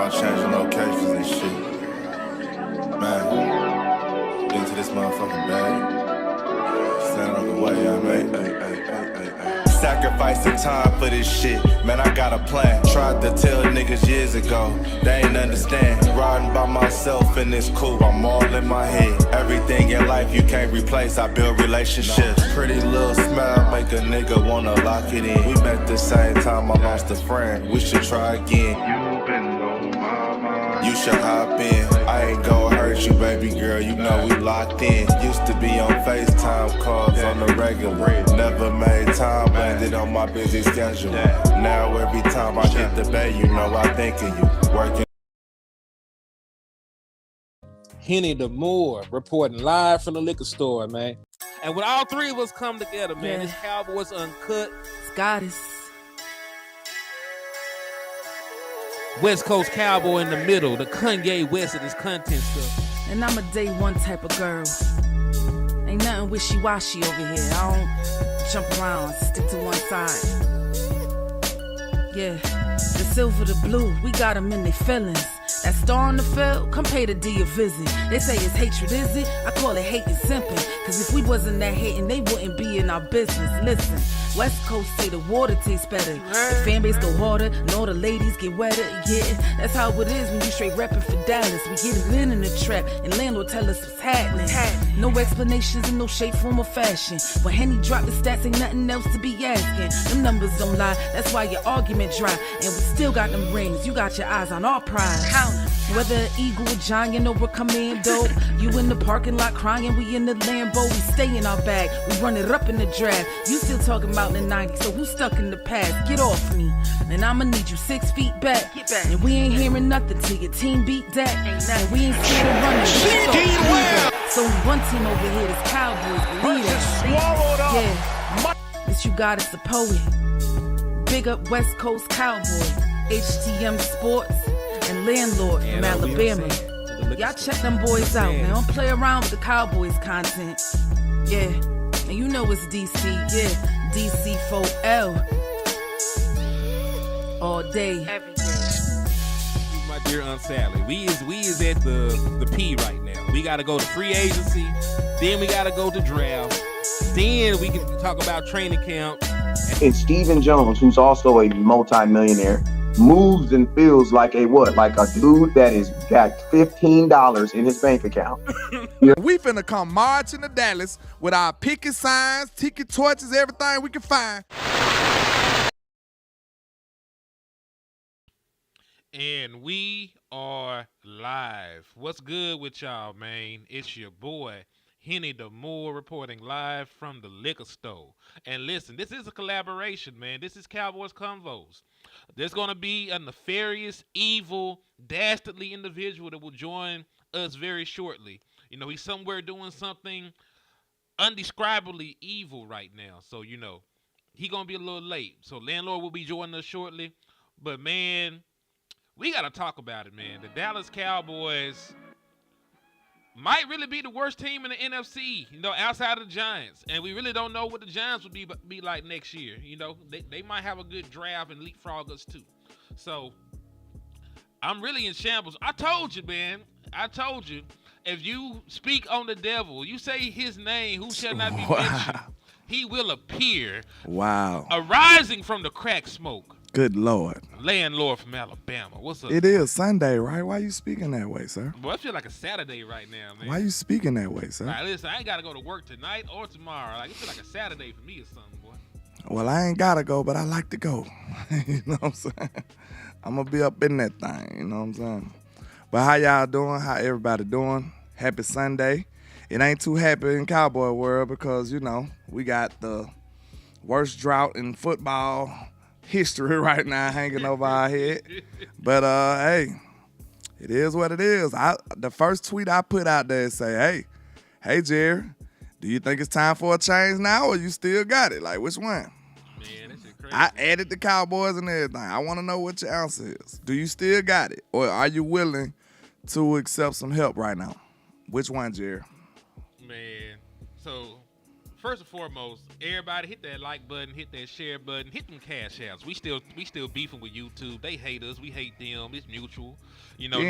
on changing locations and shit. Man, into this motherfucking bag. Stand on the way, I made. Sacrificing time for this shit, man, I got a plan. Tried to tell niggas years ago, they ain't understand. Riding by myself and it's cool, I'm all in my head. Everything in life you can't replace, I build relationships. Pretty little smile make a nigga wanna lock it in. We met the same time I lost a friend, we should try again. You been on my mind, you should hop in. I ain't gon' hurt you, baby girl, you know we locked in. Used to be on FaceTime calls on the regular. Never made time, landed on my busy schedule. Now every time I hit the bay, you know I think of you. Working. Henny the Moore reporting live from the liquor store, man. And when all three of us come together, man, it's Cowboys Uncut. Scottis. West Coast Cowboy in the middle, the Kanye West of this content stuff. And I'm a day one type of girl. Ain't nothing wishy-washy over here. I don't jump around, stick to one side. Yeah, the silver, the blue, we got them in their feelings. That star on the field, come pay the D a visit. They say it's hatred, is it? I call it hate and simping. Cause if we wasn't that hating, they wouldn't be in our business. Listen, West Coast say the water tastes better. The fan base go harder, and all the ladies get wetter. Yeah, that's how it is when you straight reppin' for Dallas. We get it in the trap, and landlord tell us what's happening. No explanations in no shape, form, or fashion. When Henny drop the stats, ain't nothing else to be asking. Them numbers don't lie, that's why your argument dry. And we still got them rings, you got your eyes on our prize. Whether an eagle, a giant, or a commando, you in the parking lot crying, we in the Lambo, we stay in our bag, we run it up in the draft. You still talking about the 90s, so who's stuck in the past? Get off me, and I'ma need you 6 feet back. And we ain't hearing nothing till your team beat that. And we ain't scared of running. So one team over here is Cowboys, the leaders. Yeah, this you got is the poet. Big up West Coast Cowboys, HTM Sports, and Landlord from Alabama. Y'all check them boys out, man. Don't play around with the Cowboys content. Yeah, and you know it's DC, yeah, DC4L. All day, every day. My dear Aunt Sally, we is at the P right now. We gotta go to free agency, then we gotta go to draft, then we can talk about training camp. And Stephen Jones, who's also a multi-millionaire, moves and feels like a what? Like a dude that is got $15 in his bank account. We finna come marching to Dallas with our picket signs, ticket torches, everything we can find. And we are live. What's good with y'all, man? It's your boy, Henny the Moore, reporting live from the liquor store. And listen, this is a collaboration, man. This is Cowboys Convos. There's going to be a nefarious, evil, dastardly individual that will join us very shortly. You know, he's somewhere doing something undescribably evil right now. So, you know, he's going to be a little late. So, Landlord will be joining us shortly. But, man, we got to talk about it, man. The Dallas Cowboys might really be the worst team in the NFC, you know, outside of the Giants. And we really don't know what the Giants would be like next year. You know, they might have a good draft and leapfrog us too. So I'm really in shambles. I told you, man. I told you. If you speak on the devil, you say his name, who shall not be mentioned, he will appear. Wow. Arising from the crack smoke. Good Lord. Landlord from Alabama. What's up? It is Sunday, right? Why you speaking that way, sir? Boy, I feel like a Saturday right now, man. Why you speaking that way, sir? All right, listen, I ain't got to go to work tonight or tomorrow. Like, it feel like a Saturday for me or something, boy. Well, I ain't got to go, but I like to go. You know what I'm saying? I'm going to be up in that thing, you know what I'm saying? But how y'all doing? How everybody doing? Happy Sunday. It ain't too happy in Cowboy world because, you know, we got the worst drought in football history right now hanging over our head. But hey, it is what it is. The first tweet I put out there say, hey Jerry, do you think it's time for a change now or you still got it? Like, which one? Man, that shit crazy. I added the Cowboys and everything. I want to know what your answer is. Do you still got it? Or are you willing to accept some help right now? Which one, Jerry? Man, so first and foremost, everybody hit that like button, hit that share button, hit them cash apps. We still beefing with YouTube. They hate us. We hate them. It's mutual. You know.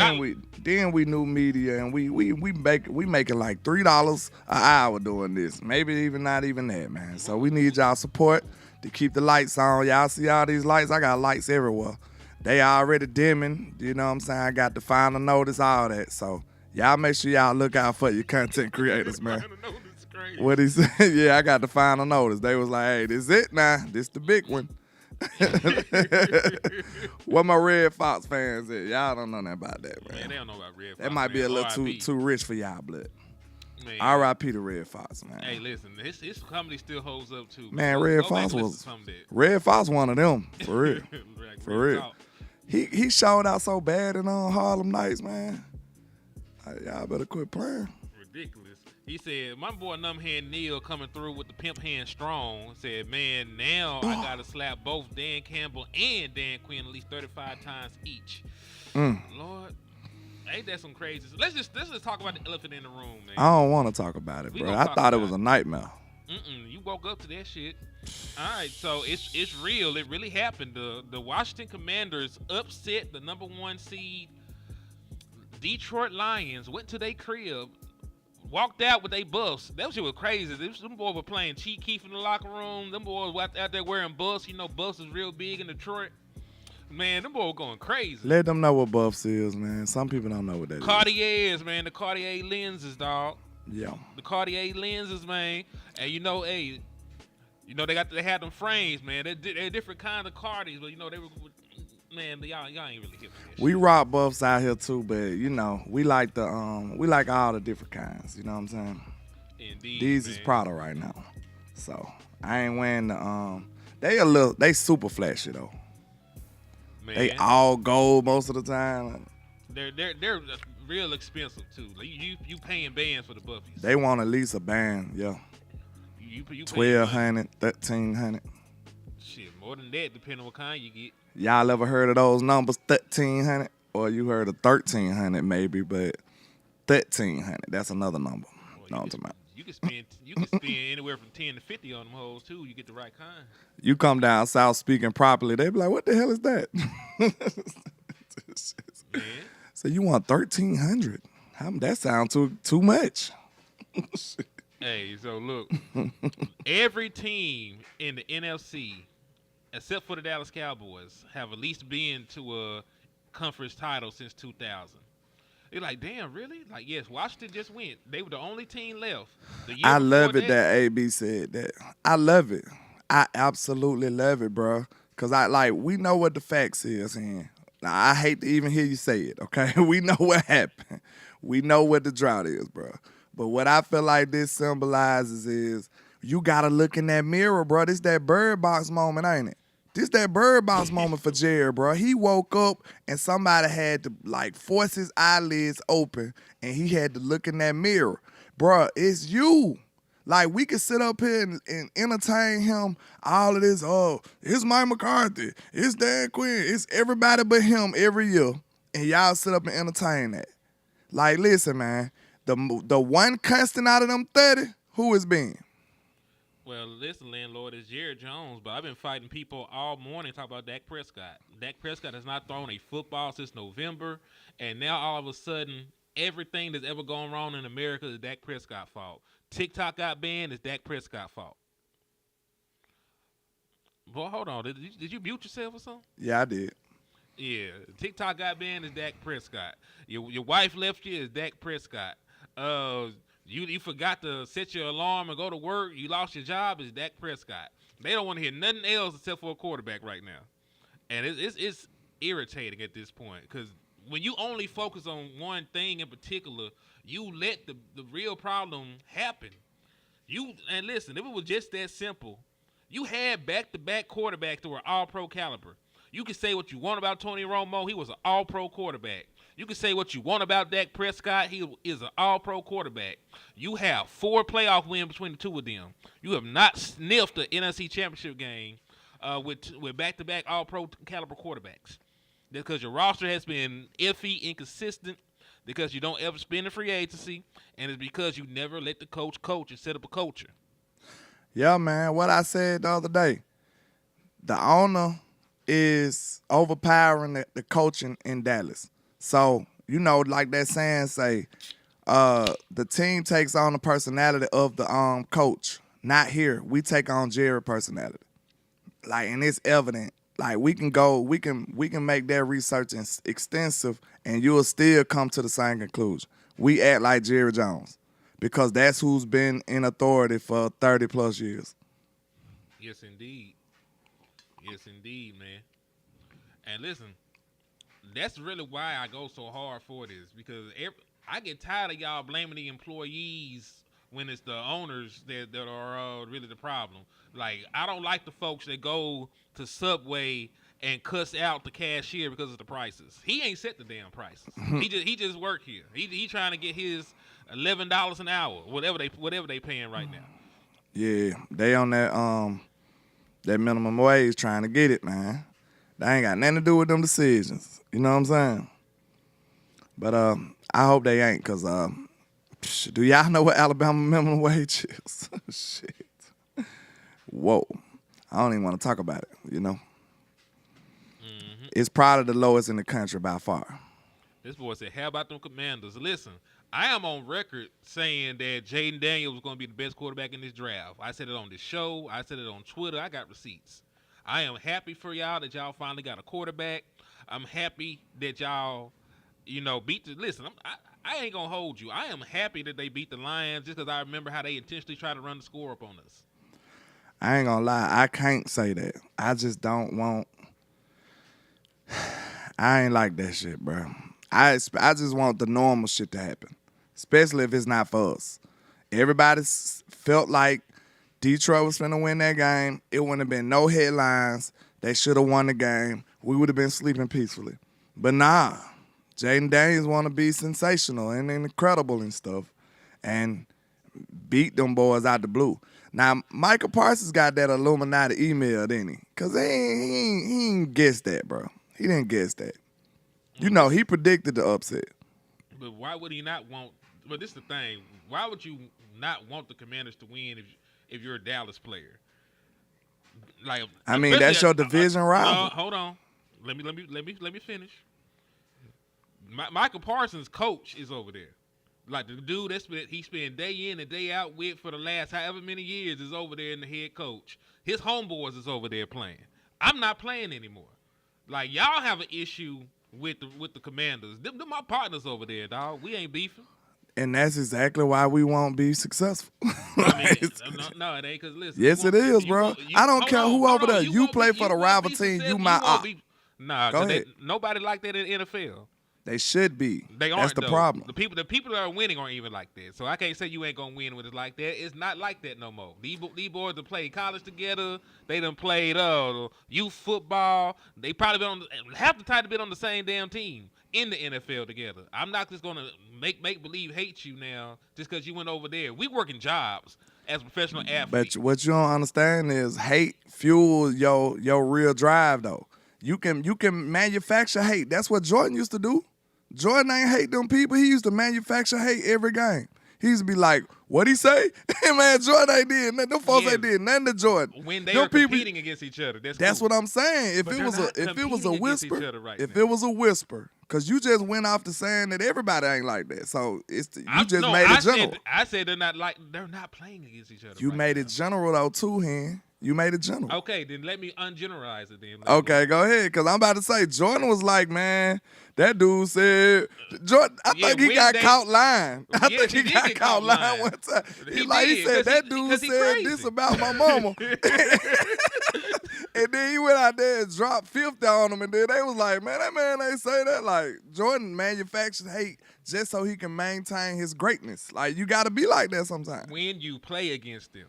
Then we new media, and we making like $3 an hour doing this. Maybe even not even that, man. So we need y'all support to keep the lights on. Y'all see all these lights? I got lights everywhere. They already dimming. You know what I'm saying? I got the final notice, all that. So y'all make sure y'all look out for your content creators, man. What he said? Yeah, I got the final notice. They was like, hey, this it now. This the big one. What my Red Fox fans at? Y'all don't know nothing about that, man. Man, they don't know about Red Fox. That might be a little too rich for y'all blood. R.I.P. to Red Fox, man. Hey, listen, his comedy still holds up too. Man, Red Fox one of them, for real. For real. He showed out so bad in Harlem Nights, man. Y'all better quit playing. Ridiculous. He said, my boy Numbhead Neil coming through with the pimp hand strong. Said, man, now I gotta slap both Dan Campbell and Dan Quinn at least 35 times each. Lord, ain't that some crazy? Let's just talk about the elephant in the room, man. I don't want to talk about it, bro. I thought it was a nightmare. You woke up to that shit. All right, so it's real. It really happened. The Washington Commanders upset the number 1 seed Detroit Lions. Went to their crib. Walked out with they buffs. That shit was crazy. Them boys were playing Chief Keef in the locker room. Them boys out there wearing buffs. You know, buffs is real big in Detroit. Man, them boys were going crazy. Let them know what buffs is, man. Some people don't know what that is. Cartiers, man. The Cartier lenses, dog. Yeah. The Cartier lenses, man. And you know, they had them frames, man. They're different kinds of Cartiers, but you know they were. Man, y'all ain't really hip. We rock buffs out here too, but you know we like all the different kinds. You know what I'm saying? Indeed. These man. is Prada right now, so I ain't wearing the They super flashy though. Man. They all gold most of the time. They're real expensive too. Like you paying bands for the buffies. They want at least a band, yeah. You $1,200, $1,300. Shit, more than that, depending on what kind you get. Y'all ever heard of those numbers, 1,300? Or you heard of 1,300 maybe, but 1,300, that's another number. Well, you can spend anywhere from 10 to 50 on them hoes too. You get the right kind. You come down south speaking properly, they be like, what the hell is that? Man. So you want 1,300? That sounds too much. Hey, so look, every team in the NFC, except for the Dallas Cowboys, have at least been to a conference title since 2000. They're like, damn, really? Like, yes, Washington just went. They were the only team left. I love it that AB said that. I love it. I absolutely love it, bro. Because we know what the facts is here. Now, I hate to even hear you say it, okay? We know what happened. We know what the drought is, bro. But what I feel like this symbolizes is you got to look in that mirror, bro. This that Bird Box moment, ain't it? This that Bird Box moment for Jared, bro. He woke up and somebody had to, force his eyelids open, and he had to look in that mirror. Bro, it's you. We could sit up here and entertain him, all of this, it's Mike McCarthy, it's Dan Quinn, it's everybody but him every year, and y'all sit up and entertain that. Listen, man, the one casting out of them 30, who is being? Well, listen, landlord, it's Jared Jones, but I've been fighting people all morning talking about Dak Prescott. Dak Prescott has not thrown a football since November, and now all of a sudden, everything that's ever gone wrong in America is Dak Prescott's fault. TikTok got banned, it's Dak Prescott's fault. Boy, hold on. Did you mute yourself or something? Yeah, I did. Yeah, TikTok got banned, it's Dak Prescott. Your wife left you, it's Dak Prescott. You forgot to set your alarm and go to work. You lost your job. It's Dak Prescott. They don't want to hear nothing else except for a quarterback right now, and it's irritating at this point because when you only focus on one thing in particular, you let the real problem happen. And listen, if it was just that simple, you had back-to-back quarterbacks that were all-pro caliber. You can say what you want about Tony Romo. He was an all-pro quarterback. You can say what you want about Dak Prescott. He is an all-pro quarterback. You have 4 playoff wins between the two of them. You have not sniffed the NFC Championship game with back-to-back all-pro caliber quarterbacks. Because your roster has been iffy, inconsistent, because you don't ever spend a free agency, and it's because you never let the coach and set up a culture. Yeah, man. What I said the other day, the owner is overpowering the coaching in Dallas. So, like that saying say, the team takes on the personality of the coach. Not here. We take on Jerry personality. Like, and it's evident. Like, we can make that research extensive, and you'll still come to the same conclusion. We act like Jerry Jones because that's who's been in authority for 30 plus years. Yes, indeed. Yes, indeed, man. And listen, that's really why I go so hard for this, because I get tired of y'all blaming the employees when it's the owners that are really the problem. Like, I don't like the folks that go to Subway and cuss out the cashier because of the prices. He ain't set the damn prices. he just work here. He trying to get his $11 an hour, whatever they paying right now. Yeah, they on that minimum wage trying to get it, man. They ain't got nothing to do with them decisions. You know what I'm saying? But I hope they ain't, because do y'all know what Alabama minimum wage is? Shit. Whoa. I don't even want to talk about it, Mm-hmm. It's probably the lowest in the country by far. This boy said, how about them Commanders? Listen, I am on record saying that Jaden Daniels was going to be the best quarterback in this draft. I said it on this show. I said it on Twitter. I got receipts. I am happy for y'all that y'all finally got a quarterback. I'm happy that y'all, beat the – listen, I ain't going to hold you. I am happy that they beat the Lions just because I remember how they intentionally tried to run the score up on us. I ain't going to lie. I can't say that. I just don't want – I ain't like that shit, bro. I just want the normal shit to happen, especially if it's not for us. Everybody felt like Detroit was finna win that game. It wouldn't have been no headlines. They should have won the game. We would have been sleeping peacefully. But nah, Jaden Daniels want to be sensational and incredible and stuff and beat them boys out the blue. Now, Michael Parsons got that Illuminati email, didn't he? Because he ain't guessed that, bro. He didn't guess that. He predicted the upset. But why would he not want – but this is the thing. Why would you not want the Commanders to win if you're a Dallas player? Like, I mean, that's your division rival. Hold on. Let me finish. Michael Parsons' coach is over there. Like, the dude he spent day in and day out with for the last however many years is over there in the head coach. His homeboys is over there playing. I'm not playing anymore. Like, y'all have an issue with the Commanders. Them my partners over there, dog. We ain't beefing. And that's exactly why we won't be successful. I mean, no, it ain't, because listen. Yes, it is, bro. I don't care who over there. You play for the rival team, you my op. Nah, go ahead. Nobody like that in the NFL. They should be. They aren't. That's the though. problem. The people that are winning aren't even like that. So I can't say you ain't gonna win when it's like that. It's not like that no more. These boys have played college together. They done played youth football. They probably been half the time been on the same damn team in the NFL together. I'm not just gonna make believe hate you now just because you went over there. We working jobs as professional athletes. But what you don't understand is hate fuels your real drive though. You can manufacture hate. That's what Jordan used to do. Jordan ain't hate them people. He used to manufacture hate every game. He used to be like, what'd he say? Man, Jordan ain't did nothing. Them folks ain't did nothing to Jordan. When they are competing against each other. That's cool. What I'm saying. If it was a whisper, because you just went off to saying that everybody ain't like that. So made it general. I said they're not playing against each other. You made it general though too, Hen. You made it general. Okay, then let me ungeneralize it then. Okay, go ahead, because I'm about to say, Jordan was like, man, that dude said, Jordan, I think he got caught lying. I think he got caught lying one time. He said, that dude said this about my mama. And then he went out there and dropped 50 on him, and then they was like, man, that man ain't say that. Like, Jordan manufactures hate just so he can maintain his greatness. Like, you got to be like that sometimes. When you play against them.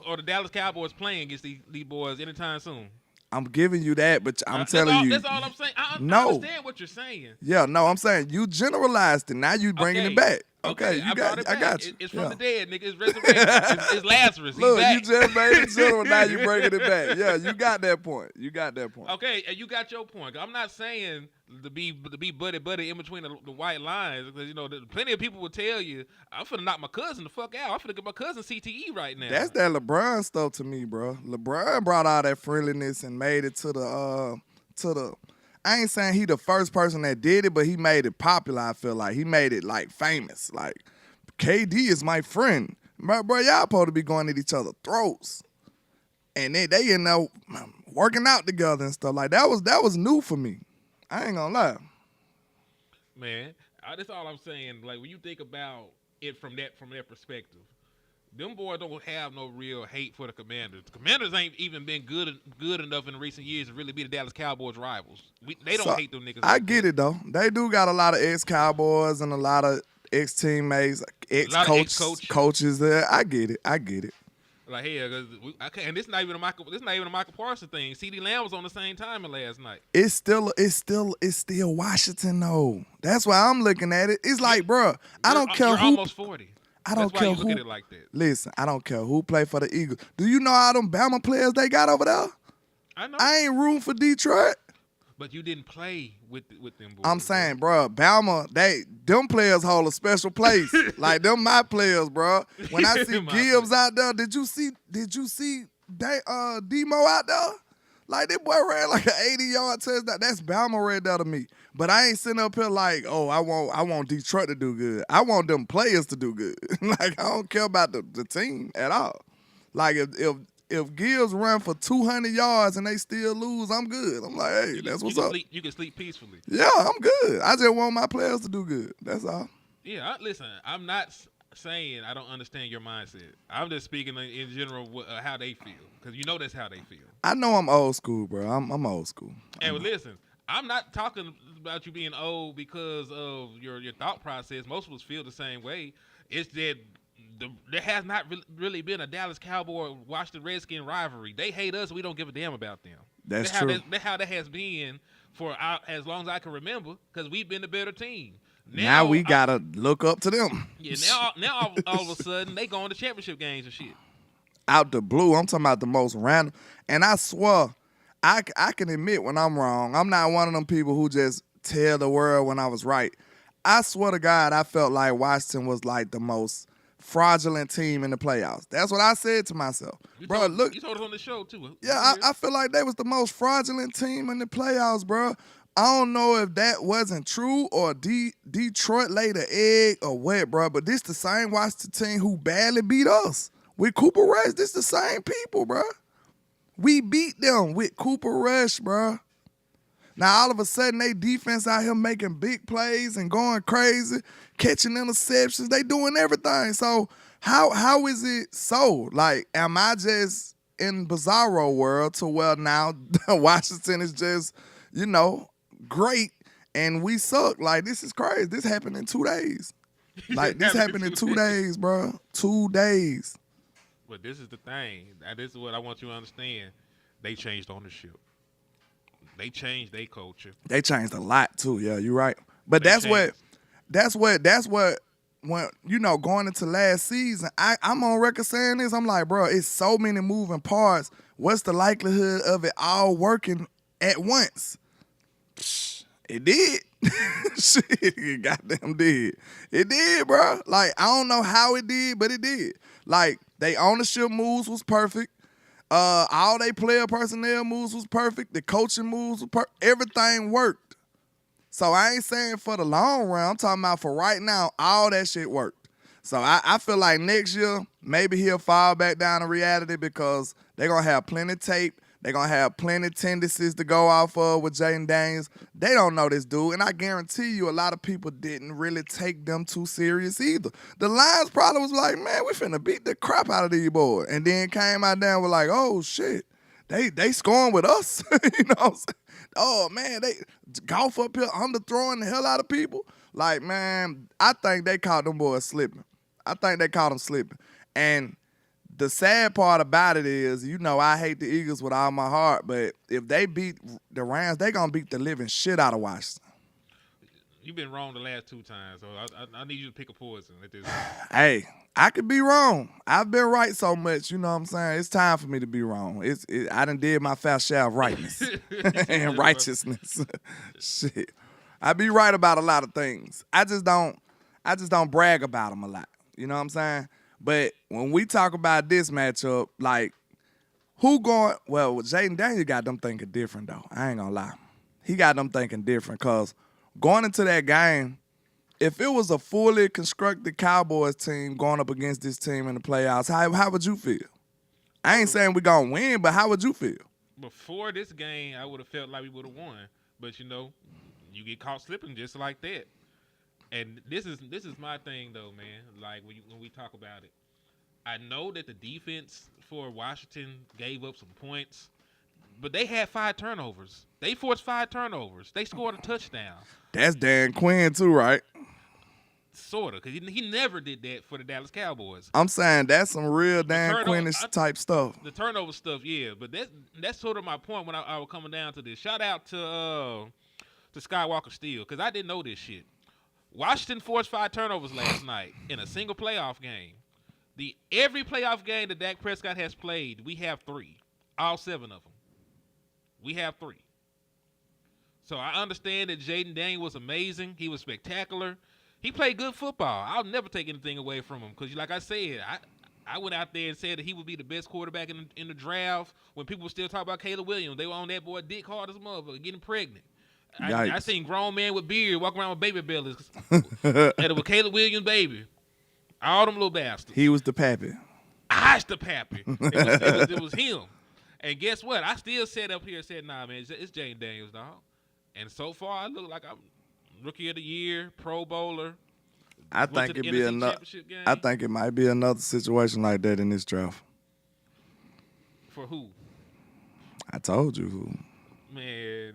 Or the Dallas Cowboys playing against these boys anytime soon. I'm giving you that, but I'm telling you. That's all I'm saying. I understand what you're saying. Yeah, no, I'm saying you generalized it. Now you bringing it back. Okay, I got you. It's from the dead, nigga. It's resurrection. it's Lazarus. Look, back. You just made it general. Now you bringing it back. Yeah, you got that point. Okay, and you got your point. I'm not saying to be buddy in between the white lines, because plenty of people will tell you, I'm finna knock my cousin the fuck out. I'm finna get my cousin CTE right now. That's that LeBron stuff to me, bro. LeBron brought all that friendliness and made it to the. I ain't saying he the first person that did it, but he made it popular. I feel like he made it like famous. Like KD is my friend, bro. Y'all supposed to be going at each other's throats, and they end up working out together and stuff like that. Was new for me. I ain't gonna lie. Man, that's all I'm saying. Like, when you think about it from that perspective, them boys don't have no real hate for the Commanders. The Commanders ain't even been good enough in recent years to really be the Dallas Cowboys rivals. They don't hate them niggas. I get it though. They do got a lot of ex-Cowboys and a lot of ex-teammates, ex-coaches there. I get it. Like, hell, and this not even a Michael Parsons thing. CeeDee Lamb was on the same timing last night. It's still Washington though. That's why I'm looking at it. It's like, bro, I don't care you're who. Almost 40. I don't care why you who. look at it like that. Listen, I don't care who play for the Eagles. Do you know how them Bama players they got over there? I know. I ain't rooting for Detroit. But you didn't play with them boys. I'm saying, bro, Bama, them players hold a special place. Like, them my players, bro. When I see Gibbs out there, did you see Demo out there? Like, that boy ran like an 80-yard touchdown. That's Bama right there to me. But I ain't sitting up here like, oh, I want Detroit to do good. I want them players to do good. Like, I don't care about the team at all. Like, if Gibbs run for 200 yards and they still lose, I'm good. I'm like, hey, that's what's up. You can sleep peacefully. Yeah, I'm good. I just want my players to do good. That's all. Yeah, listen, I'm not saying I don't understand your mindset. I'm just speaking in general how they feel, because that's how they feel. I know I'm old school, bro. I'm old school. And listen, I'm not talking about you being old because of your thought process. Most of us feel the same way. It's that there has not really been a Dallas Cowboy Washington Redskin rivalry. They hate us. We don't give a damn about them. That's true. That's how that has been for as long as I can remember, because we've been the better team. Now we got to look up to them. Yeah, now all of a sudden, they going to championship games and shit. Out the blue. I'm talking about the most random. And I swear, I can admit when I'm wrong. I'm not one of them people who just tell the world when I was right. I swear to God, I felt like Washington was like the most fraudulent team in the playoffs. That's what I said to myself. You bro, told, look. You told us on the show, too. Yeah, I feel like they was the most fraudulent team in the playoffs, bro. I don't know if that wasn't true or Detroit laid an egg or what, bro, but this the same Washington team who badly beat us. With Cooper Rush, this the same people, bro. We beat them with Cooper Rush, bro. Now, all of a sudden, they defense out here making big plays and going crazy, catching interceptions. They doing everything. So how is it so? Like, am I just in bizarro world to where now Washington is just, great and we suck? Like, this is crazy. This happened in 2 days. Like, this happened in 2 days, bro. 2 days. But this is the thing. This is what I want you to understand. They changed ownership. They changed their culture. They changed a lot too. Yeah, you're right. But that's what when going into last season, I'm on record saying this. I'm like, bro, it's so many moving parts. What's the likelihood of it all working at once? It did. Shit, it goddamn did. It did, bro. Like, I don't know how it did, but it did. Like, they ownership moves was perfect. All they player personnel moves was perfect. The coaching moves were perfect. Everything worked. So I ain't saying for the long run. I'm talking about for right now, all that shit worked. So I feel like next year, maybe he'll fall back down to reality because they're going to have plenty of tape. They're going to have plenty of tendencies to go off of with Jaden Daniels. They don't know this dude, and I guarantee you a lot of people didn't really take them too serious either. The Lions probably was like, man, we finna beat the crap out of these boys. And then came out there and was like, oh, shit, they scoring with us. You know what I'm saying? Oh, man, they golf up here underthrowing the hell out of people. Like, man, I think they caught them boys slipping. I think they caught them slipping. And the sad part about it is, I hate the Eagles with all my heart, but if they beat the Rams, they going to beat the living shit out of Washington. You've been wrong the last 2 times, so I need you to pick a poison at this. Hey, I could be wrong. I've been right so much, you know what I'm saying? It's time for me to be wrong. I done did my fair share of rightness and righteousness. Shit. I be right about a lot of things. I just don't brag about them a lot. You know what I'm saying? But when we talk about this matchup, like, who going? Well, Jaden Daniel got them thinking different though. I ain't gonna lie. He got them thinking different because going into that game, if it was a fully constructed Cowboys team going up against this team in the playoffs, how would you feel? I ain't saying we gonna win, but how would you feel? Before this game, I would have felt like we would have won. But you get caught slipping just like that. And this is my thing though, man. Like when we talk about it, I know that the defense for Washington gave up some points, but they had 5 turnovers. They forced 5 turnovers. They scored a touchdown. That's Dan Quinn too, right? Sorta, because he never did that for the Dallas Cowboys. I'm saying that's some real Dan Quinn-ish type stuff. The turnover stuff, yeah, but that's sort of my point when I was coming down to this. Shout out to Skywalker Steele, because I didn't know this shit. Washington forced 5 turnovers last night in a single playoff game. Every playoff game that Dak Prescott has played, we have 3. All 7 of them. We have 3. So I understand that Jaden Daniel was amazing. He was spectacular. He played good football. I'll never take anything away from him because, like I said, I went out there and said that he would be the best quarterback in the draft when people were still talking about Caleb Williams. They were on that boy dick hard as a motherfucker, getting pregnant. I seen grown men with beard walking around with baby bellies. And it was Caleb Williams' baby. All them little bastards. He was the pappy. I was the pappy. It was him. And guess what? I still sat up here and said, nah, man, it's Jaden Daniels, dog. And so far, I look like I'm Rookie of the Year, Pro Bowler. I think it might be another situation like that in this draft. For who? I told you who. Man,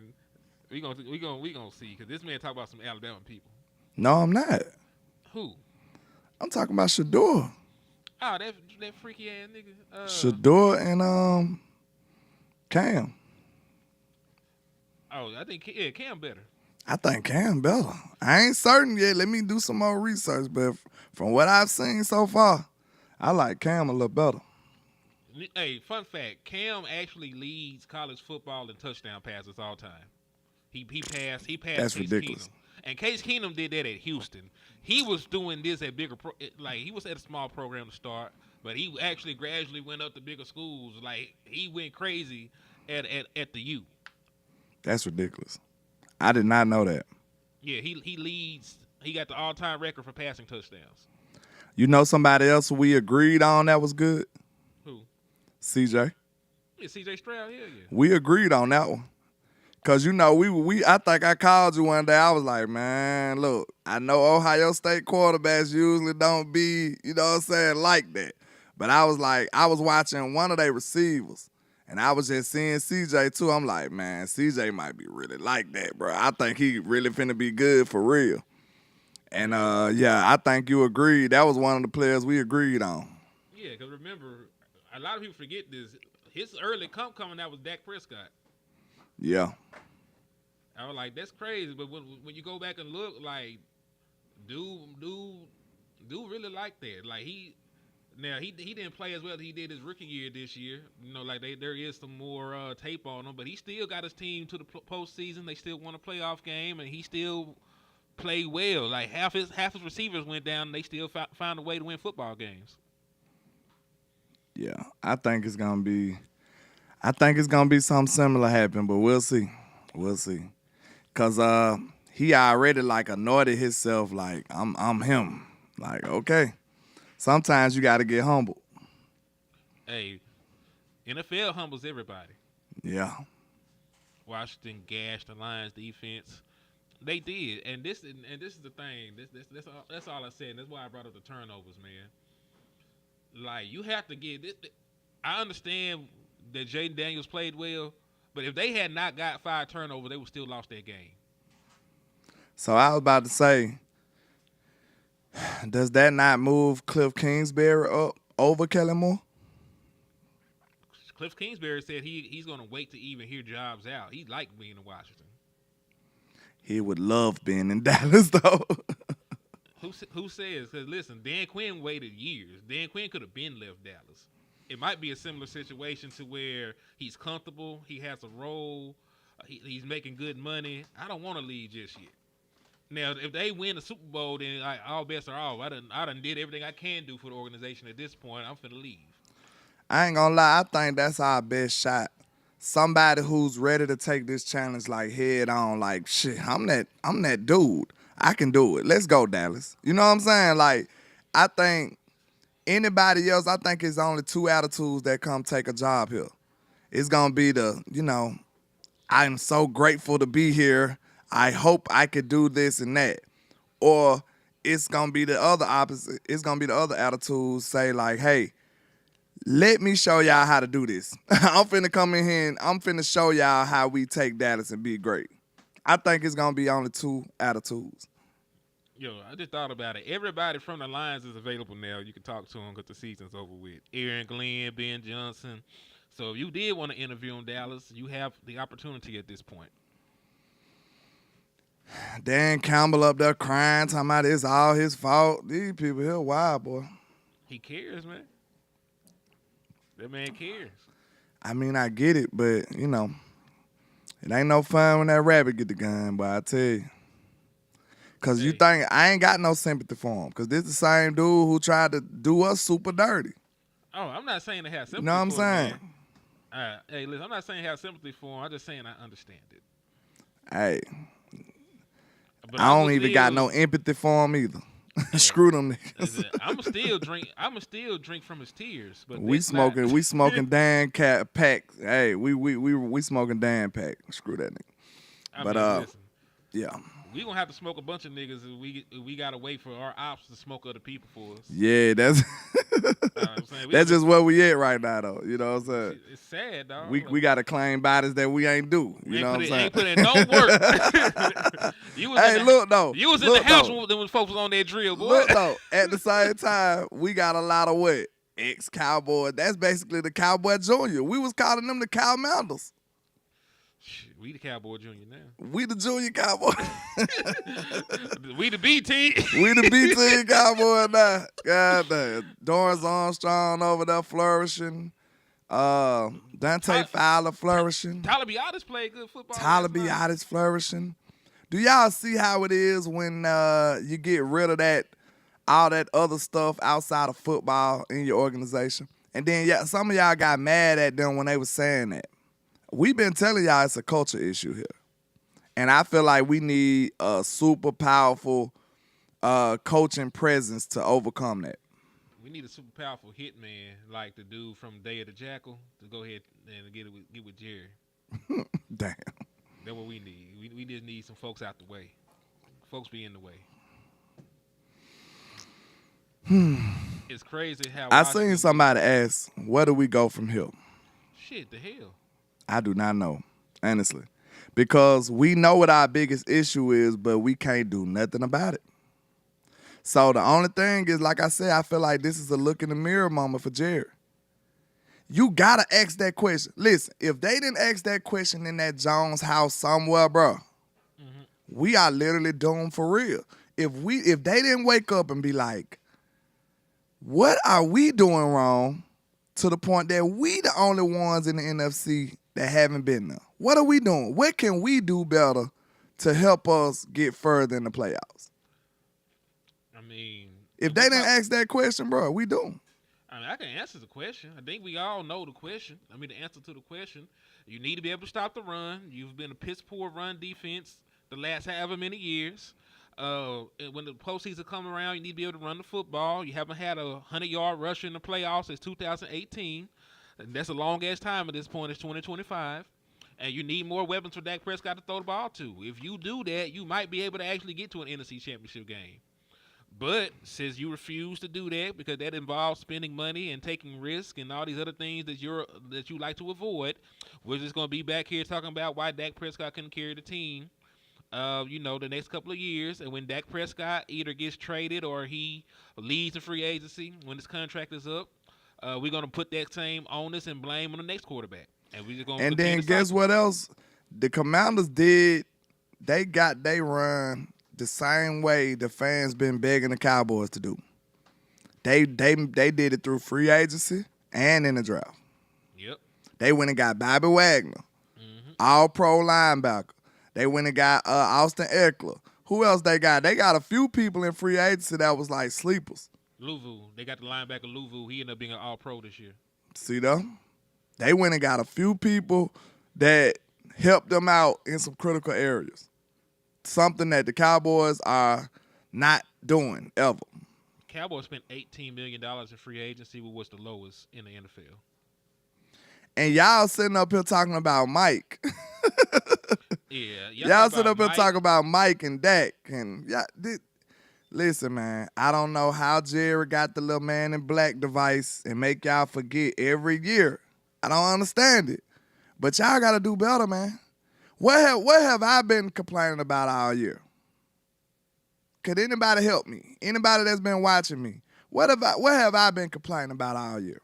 we gonna see because this man talk about some Alabama people. No, I'm not. Who? I'm talking about Shador. Oh, that freaky ass nigga. Shador and Cam. Oh, I think Cam better. I think Cam better. I ain't certain yet. Let me do some more research. But from what I've seen so far, I like Cam a little better. Hey, fun fact: Cam actually leads college football in touchdown passes all time. He passed. That's Case ridiculous. Keenum. And Case Keenum did that at Houston. He was doing this at bigger, he was at a small program to start, but he actually gradually went up to bigger schools. Like he went crazy at the U. That's ridiculous. I did not know that. Yeah, he leads. He got the all-time record for passing touchdowns. You know somebody else we agreed on that was good? Who? CJ. Yeah, CJ Stroud. Yeah. We agreed on that one. Cause we I think I called you one day. I was like, man, look, I know Ohio State quarterbacks usually don't be, you know what I'm saying, like that. But I was like, I was watching one of their receivers, and I was just seeing CJ too. I'm like, man, CJ might be really like that, bro. I think he really finna be good for real. And I think you agreed. That was one of the players we agreed on. Yeah, because remember, a lot of people forget this. His early coming out was Dak Prescott. Yeah. I was like, that's crazy. But when you go back and look, like, dude really like that. Like he didn't play as well as he did his rookie year this year. You know, like there is some more tape on him, but he still got his team to the postseason. They still won a playoff game, and he still played well. Like half his receivers went down, and they still found a way to win football games. Yeah, I think it's gonna be something similar happen, but we'll see. We'll see. Cause he already like anointed himself like I'm him. Like, okay. Sometimes you gotta get humbled. Hey, NFL humbles everybody. Yeah. Washington gashed the Lions defense. They did. And this is the thing. That's all I said. And that's why I brought up the turnovers, man. Like, you have to get this. I understand that Jaden Daniels played well, but if they had not got 5 turnovers, they would still lost that game. So I was about to say, does that not move Cliff Kingsbury up over Kellen Moore? Cliff Kingsbury said he's going to wait to even hear jobs out. He liked being in Washington. He would love being in Dallas, though. Who says? Because, listen, Dan Quinn waited years. Dan Quinn could have been left Dallas. It might be a similar situation to where he's comfortable, he has a role, he's making good money. I don't want to leave just yet. Now, if they win the Super Bowl, then like, all bets are off. I done did everything I can do for the organization at this point. I'm finna leave. I ain't gonna lie, I think that's our best shot. Somebody who's ready to take this challenge like head on, like shit, I'm that dude. I can do it. Let's go, Dallas. You know what I'm saying? Like, I think anybody else, I think it's only two attitudes that come take a job here. It's gonna be I'm so grateful to be here. I hope I could do this and that. Or it's gonna be the other opposite. It's gonna be the other attitudes say like, hey, let me show y'all how to do this. I'm finna come in here and I'm finna show y'all how we take Dallas and be great. I think it's gonna be only two attitudes. Yo, I just thought about it. Everybody from the Lions is available now. You can talk to them because the season's over with. Aaron Glenn, Ben Johnson. So if you did want to interview in Dallas, you have the opportunity at this point. Dan Campbell up there crying, talking about it's all his fault. These people here wild, boy. He cares, man. That man cares. I mean, I get it, but, it ain't no fun when that rabbit get the gun, but I tell you. Because you think, I ain't got no sympathy for him, because this the same dude who tried to do us super dirty. Oh, I'm not saying to have sympathy You know what I'm for saying? him, man. Hey, listen, I'm not saying have sympathy for him. I'm just saying I understand it. Hey, But I don't even got no empathy for him either. Screw them niggas. I'ma still drink from his tears. But we smoking Dan Pack. Hey, we smoking Dan Pack. Screw that nigga. Listen, Yeah. we gonna have to smoke a bunch of niggas. We gotta wait for our ops to smoke other people for us. Yeah, that's that's just where we at right now, though. You know what I'm saying? It's sad, dog. We gotta claim bodies that we ain't do. You know what I'm saying? Ain't put in no work. Look though. You was in the house when folks was on that drill, boy. Look though. At the same time, we got a lot of what? Ex-Cowboys. That's basically the Cowboy Junior. We was calling them the Cow Manders. We the Cowboy Junior now. We the Junior Cowboy. We the B team. We the B team Cowboy now. God damn. Dorrance Armstrong over there flourishing. Dante Fowler flourishing. Tyler Biotis played good football. Tyler Biotis flourishing. Do y'all see how it is when you get rid of all that other stuff outside of football in your organization? And then some of y'all got mad at them when they was saying that. We've been telling y'all it's a culture issue here. And I feel like we need a super powerful coaching presence to overcome that. We need a super powerful hitman like the dude from Day of the Jackal to go ahead and get with Jerry. Damn. That's what we need. We just need some folks out the way. Folks be in the way. It's crazy how I seen somebody ask, where do we go from here? Shit, the hell. I do not know, honestly. Because we know what our biggest issue is, but we can't do nothing about it. So the only thing is, like I said, I feel like this is a look in the mirror moment for Jerry. You gotta ask that question. Listen, if they didn't ask that question in that Jones house somewhere, bro, we are literally doomed for real. If they didn't wake up and be like, what are we doing wrong to the point that we the only ones in the NFC that haven't been there? What are we doing? What can we do better to help us get further in the playoffs? I mean, if they didn't ask that question, bro, we do. I mean, I can answer the question. I think we all know the question. I mean, the answer to the question. You need to be able to stop the run. You've been a piss-poor run defense the last however many years. When the postseason come around, you need to be able to run the football. You haven't had a 100-yard rusher in the playoffs since 2018. And that's a long-ass time at this point. It's 2025. And you need more weapons for Dak Prescott to throw the ball to. If you do that, you might be able to actually get to an NFC Championship game. But since you refuse to do that because that involves spending money and taking risk and all these other things that you like to avoid, we're just going to be back here talking about why Dak Prescott couldn't carry the team, the next couple of years. And when Dak Prescott either gets traded or he leaves the free agency when his contract is up, we're going to put that same onus and blame on the next quarterback. And we just going. And then guess what else? The Commanders did. They got they run the same way the fans been begging the Cowboys to do. They did it through free agency and in the draft. Yep. They went and got Bobby Wagner, all-pro linebacker. They went and got Austin Eckler, Who else they got? They got a few people in free agency that was like sleepers. Louvu. They got the linebacker Louvu. He ended up being an all-pro this year. See them? They went and got a few people that helped them out in some critical areas. Something that the Cowboys are not doing ever. Cowboys spent $18 million in free agency, which was the lowest in the NFL. And y'all sitting up here talking about Mike. Yeah. Y'all sitting up here talking about Mike and Dak. And listen, man, I don't know how Jerry got the little man in black device and make y'all forget every year. I don't understand it. But y'all got to do better, man. What have I been complaining about all year? Could anybody help me? Anybody that's been watching me? What have I been complaining about all year?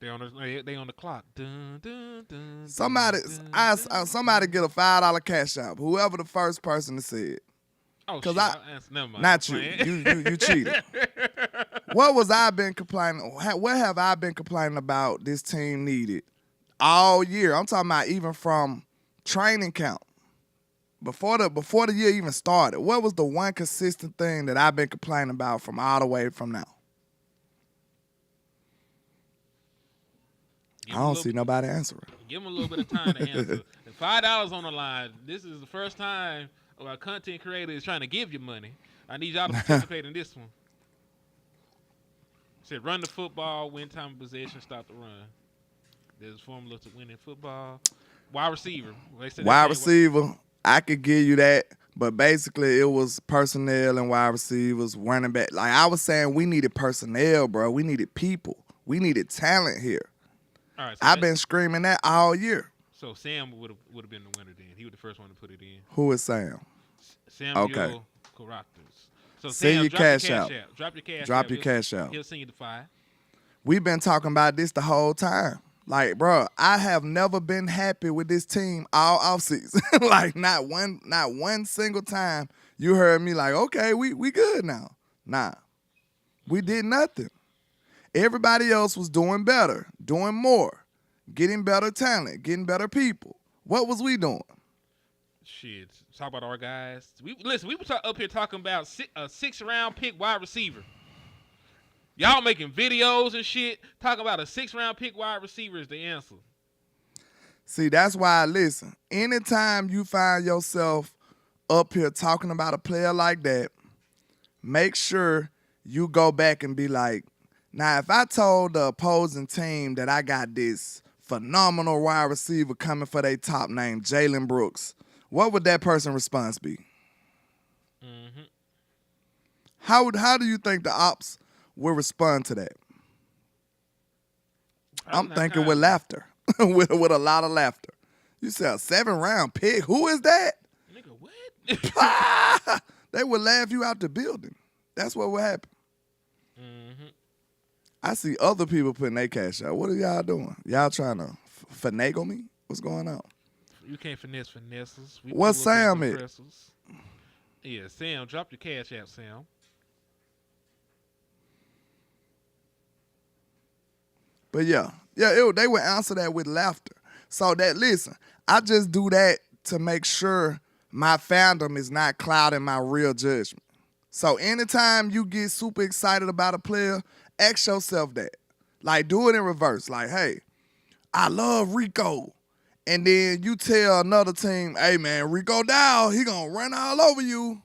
They on the clock. Dun, dun, dun, Somebody get a $5 cash out. Whoever the first person to say it. Oh, Because never mind. not you. You cheated. What was I been complaining? What have I been complaining about this team needed all year? I'm talking about even from training camp. Before the year even started, what was the one consistent thing that I've been complaining about from all the way from now? I don't see nobody answering. Give them a little bit of time to answer. $5 on the line. This is the first time a content creator is trying to give you money. I need y'all to participate in this one. Said run the football, win time of possession, stop the run. There's a formula to winning football. Wide receiver. Wide receiver, I could give you that, but basically it was personnel and wide receivers, running back. Like I was saying, we needed personnel, bro. We needed people. We needed talent here. All right, so I've been screaming that all year. So Sam would have been the winner then. He was the first one to put it in. Who is Sam? Samuel Okay. Caracters. So Send Sam, your cash out. Drop your cash out. Drop your cash out. He'll send you the $5. We've been talking about this the whole time. Like, bro, I have never been happy with this team all offseason. Like, not one single time you heard me like, okay, we good now. Nah. We did nothing. Everybody else was doing better, doing more, getting better talent, getting better people. What was we doing? Shit. Talk about our guys. We were up here talking about a 6th-round pick wide receiver. Y'all making videos and shit, talking about a 6th-round pick wide receiver is the answer. See, that's why I listen. Anytime you find yourself up here talking about a player like that, make sure you go back and be like, now, if I told the opposing team that I got this phenomenal wide receiver coming for their top name, Jalen Brooks, what would that person's response be? Mm-hmm. How do you think the ops will respond to that? I'm thinking with laughter, with a lot of laughter. You said a 7th-round pick? Who is that? Nigga, what? They would laugh you out the building. That's what would happen. Mm-hmm. I see other people putting their cash out. What are y'all doing? Y'all trying to finagle me? What's going on? You can't finesses. What's Sam at? Yeah, Sam, drop your cash out, Sam. But yeah, they would answer that with laughter. So that, listen, I just do that to make sure my fandom is not clouding my real judgment. So anytime you get super excited about a player, ask yourself that. Like, do it in reverse. Like, hey, I love Rico. And then you tell another team, hey, man, Rico Dow, he gonna run all over you.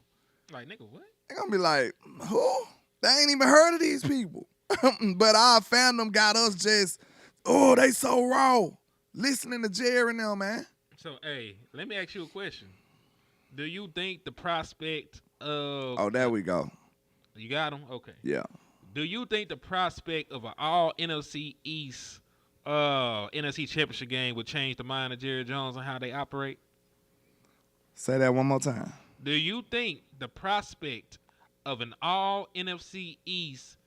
Like, nigga, what? They're gonna be like, who? They ain't even heard of these people. But our fandom got us just, oh, they so raw. Listening to Jerry now, man. So, hey, let me ask you a question. Do you think the prospect of... Oh, there we go. You got him? Okay. Yeah. Do you think the prospect of an all NFC East NFC Championship game would change the mind of Jerry Jones and how they operate? Say that one more time. Do you think the prospect of an all NFC East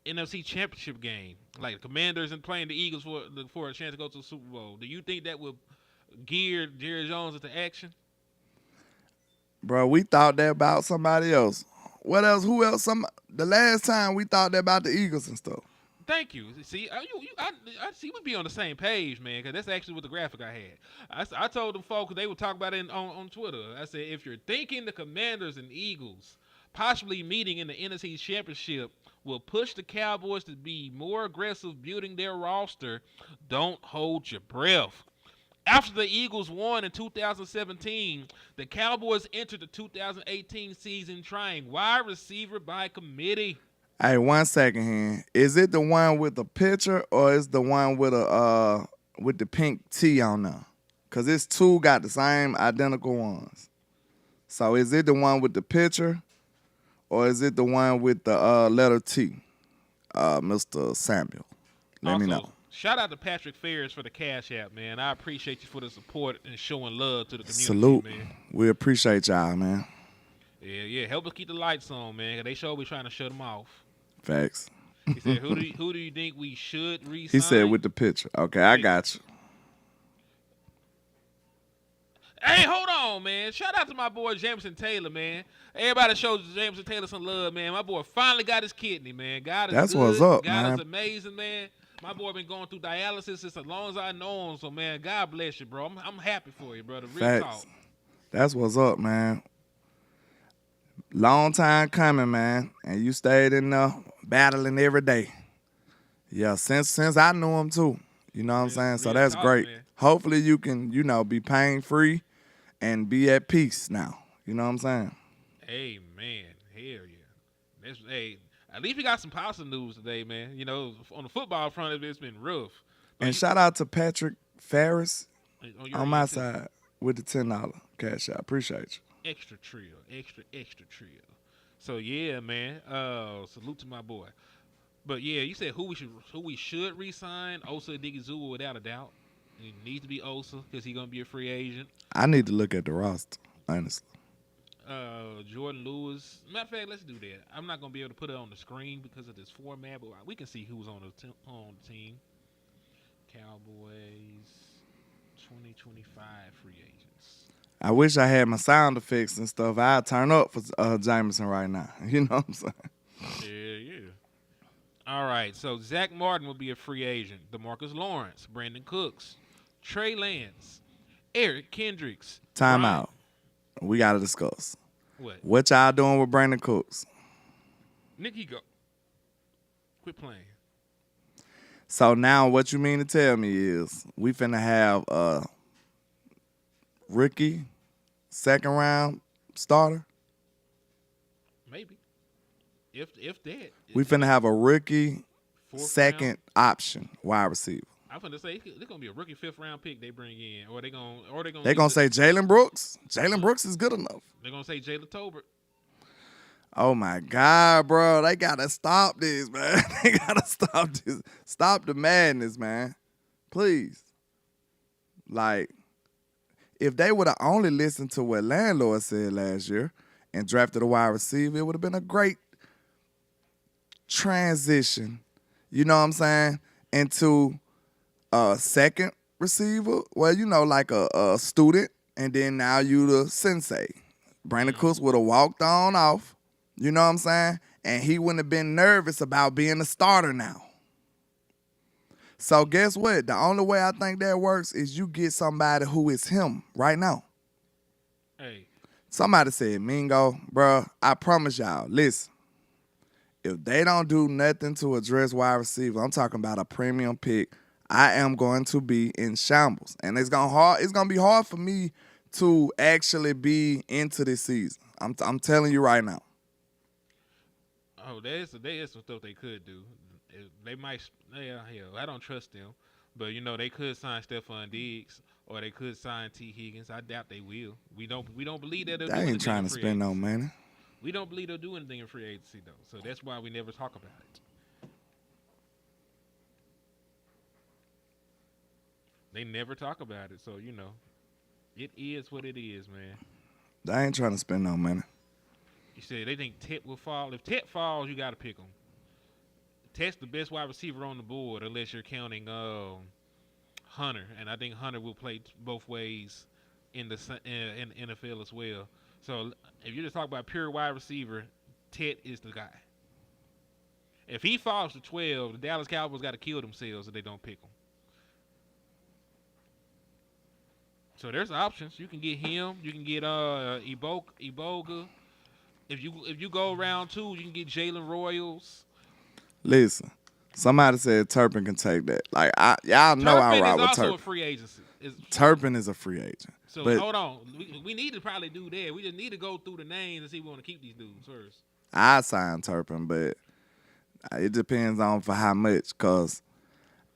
NFC Championship game, like the Commanders and playing the Eagles for a chance to go to the Super Bowl, do you think that would gear Jerry Jones into action? Bro, we thought that about somebody else. What else? Who else? The last time we thought that about the Eagles and stuff. Thank you. See, I see we be on the same page, man, because that's actually what the graphic I had. I told them folks, they would talk about it on Twitter. I said, if you're thinking the Commanders and Eagles possibly meeting in the NFC Championship will push the Cowboys to be more aggressive building their roster, don't hold your breath. After the Eagles won in 2017, the Cowboys entered the 2018 season trying wide receiver by committee. Hey, 1 second here. Is it the one with the picture or is the one with the pink T on there? Cause it's two got the same identical ones. So is it the one with the picture or is it the one with the letter T? Mr. Samuel. Let me know. Shout out to Patrick Ferris for the Cash App, man. I appreciate you for the support and showing love to the community, Salute. man. We appreciate y'all, man. Yeah. Help us keep the lights on, man. 'Cause they sure be trying to shut them off. Facts. He said, who do you think we should re-sign? He said with the picture. Okay, I got you. Hey, hold on, man. Shout out to my boy Jameson Taylor, man. Everybody shows Jameson Taylor some love, man. My boy finally got his kidney, man. God is That's good. what's up, God man. is amazing, man. My boy been going through dialysis since as long as I know him. So, man, God bless you, bro. I'm happy for you, brother. Real Facts. talk. That's what's up, man. Long time coming, man. And you stayed in there battling every day. Yeah, since I knew him too. You know what I'm saying? So that's talk, great. man. Hopefully you can, be pain-free and be at peace now. You know what I'm saying? Amen. Hell yeah. Hey, at least we got some positive news today, man. You know, on the football front, it's been rough. And shout out to Patrick Ferris your on my end, too. side with the $10 cash out. Appreciate you. Extra trill. So yeah, man. Salute to my boy. But yeah, you said who we should re-sign? Osa Odigizua without a doubt. It needs to be Osa because he's gonna be a free agent. I need to look at the roster, honestly. Jordan Lewis. Matter of fact, let's do that. I'm not gonna be able to put it on the screen because of this format, but we can see who's on the team. Cowboys 2025 free agents. I wish I had my sound effects and stuff. I'd turn up for Jameson right now. You know what I'm saying? Yeah. All right, so Zach Martin will be a free agent. DeMarcus Lawrence, Brandon Cooks, Trey Lance, Eric Kendricks. Time Brian- out. We got to discuss. What y'all doing with Brandon Cooks? Nicky go. Quit playing. So now what you mean to tell me is we finna have a rookie second round starter? Maybe. If that. We finna have a rookie Fourth second round? option wide receiver. I'm finna say it's gonna be a rookie 5th round pick they bring in, or they gonna They gonna say Jalen Brooks? Jalen Brooks is good enough. they're gonna say Jalen Tolbert. Oh my God, bro. They gotta stop this, man. They gotta stop this. Stop the madness, man. Please. Like, if they would have only listened to what Landlord said last year and drafted a wide receiver, it would have been a great transition, you know what I'm saying, into a second receiver. Well, like a student, and then now you the sensei. Brandon Cooks would have walked on off, you know what I'm saying, and he wouldn't have been nervous about being a starter now. So guess what? The only way I think that works is you get somebody who is him right now. Hey, Somebody said, Mingo, bro, I promise y'all, listen, if they don't do nothing to address wide receiver, I'm talking about a premium pick, I am going to be in shambles. And it's gonna be hard for me to actually be into this season. I'm telling you right now. oh, there's some stuff they could do. They might, hell, I don't trust them. But they could sign Stephon Diggs, or they could sign T. Higgins. I doubt they will. We don't believe that they'll do They anything ain't trying in to free spend no agency. money. We don't believe they'll do anything in free agency though. So that's why we never talk about it. They never talk about it. So it is what it is, man. They ain't trying to spend no money. You said they think Tet will fall. If Tet falls, you got to pick him. Tet's the best wide receiver on the board, unless you're counting Hunter, and I think Hunter will play both ways in the NFL as well. So if you just talk about pure wide receiver, Tet is the guy. If he falls to 12, the Dallas Cowboys got to kill themselves if they don't pick him. So there's options. You can get him. You can get Iboga. If you go round 2, you can get Jalen Royals. Listen, somebody said Turpin can take that. Like y'all know I ride with Turpin is also Turpin. a free agency. Turpin is a free agent. So but hold on. We need to probably do that. We just need to go through the names and see if we want to keep these dudes first. I sign Turpin, but it depends on for how much. Cause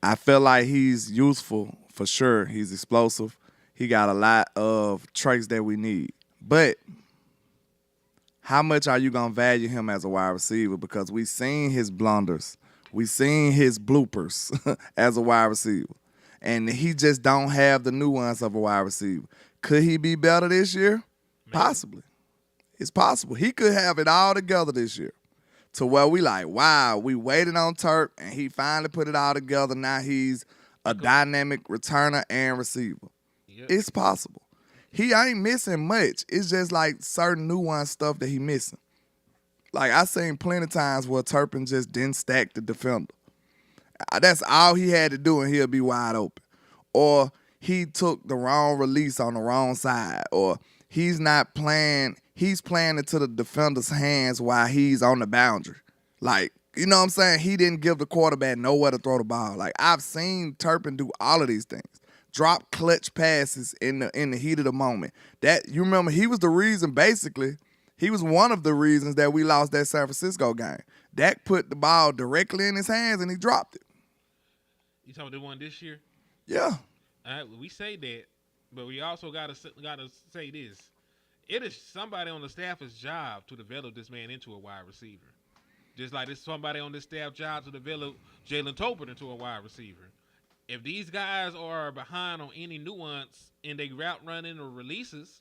I feel like he's useful for sure. He's explosive. He got a lot of traits that we need. But how much are you going to value him as a wide receiver? Because we seen his blunders. We seen his bloopers as a wide receiver. And he just don't have the nuance of a wide receiver. Could he be better this year? Maybe. Possibly. It's possible. He could have it all together this year. To where we like, wow, we waited on Turp, and he finally put it all together. Now he's a dynamic returner and receiver. Yep. It's possible. He ain't missing much. It's just like certain nuanced stuff that he missing. Like I seen plenty of times where Turpin just didn't stack the defender. That's all he had to do and he'll be wide open. Or he took the wrong release on the wrong side. Or he's not playing, he's playing into the defender's hands while he's on the boundary. Like, you know what I'm saying? He didn't give the quarterback nowhere to throw the ball. Like I've seen Turpin do all of these things. Drop clutch passes in the heat of the moment. That you remember, he was the reason. Basically, he was one of the reasons that we lost that San Francisco game. Dak put the ball directly in his hands and he dropped it. You talking about the one this year? Yeah. We say that, but we also gotta say this: it is somebody on the staff's job to develop this man into a wide receiver. Just like it's somebody on this staff job to develop Jalen Tolbert into a wide receiver. If these guys are behind on any nuance in their route running or releases,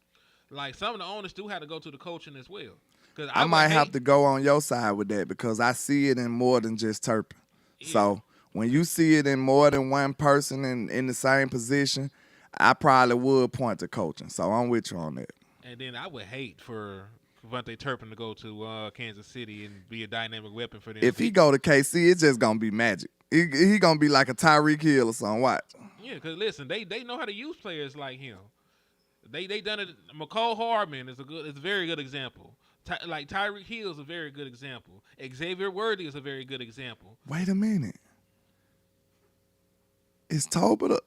like some of the owners do have to go to the coaching as well. Cause I might have to go on your side with that because I see it in more than just Turpin. Yeah. So when you see it in more than one person in the same position, I probably would point to coaching. So I'm with you on that. And then I would hate for Vontae Turpin to go to Kansas City and be a dynamic weapon for them. If he go to KC, it's just going to be magic. He going to be like a Tyreek Hill or something. Watch. Yeah, because listen, they know how to use players like him. They done it. McCole Hardman is a very good example. Like Tyreek Hill is a very good example. Xavier Worthy is a very good example. Wait a minute. It's Tolbert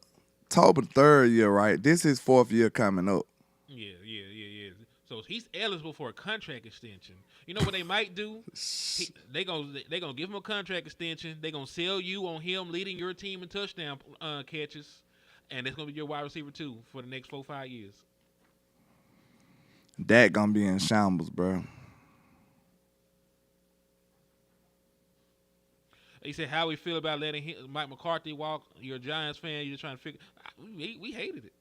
third year, right? This is fourth year coming up. Yeah. So he's eligible for a contract extension. You know what they might do? They gonna give him a contract extension. They gonna sell you on him leading your team in touchdown catches, and that's gonna be your wide receiver too for the next 4-5 years. That gonna be in shambles, bro. He said, "How we feel about letting Mike McCarthy walk? You're a Giants fan. You're trying to figure." We hated it.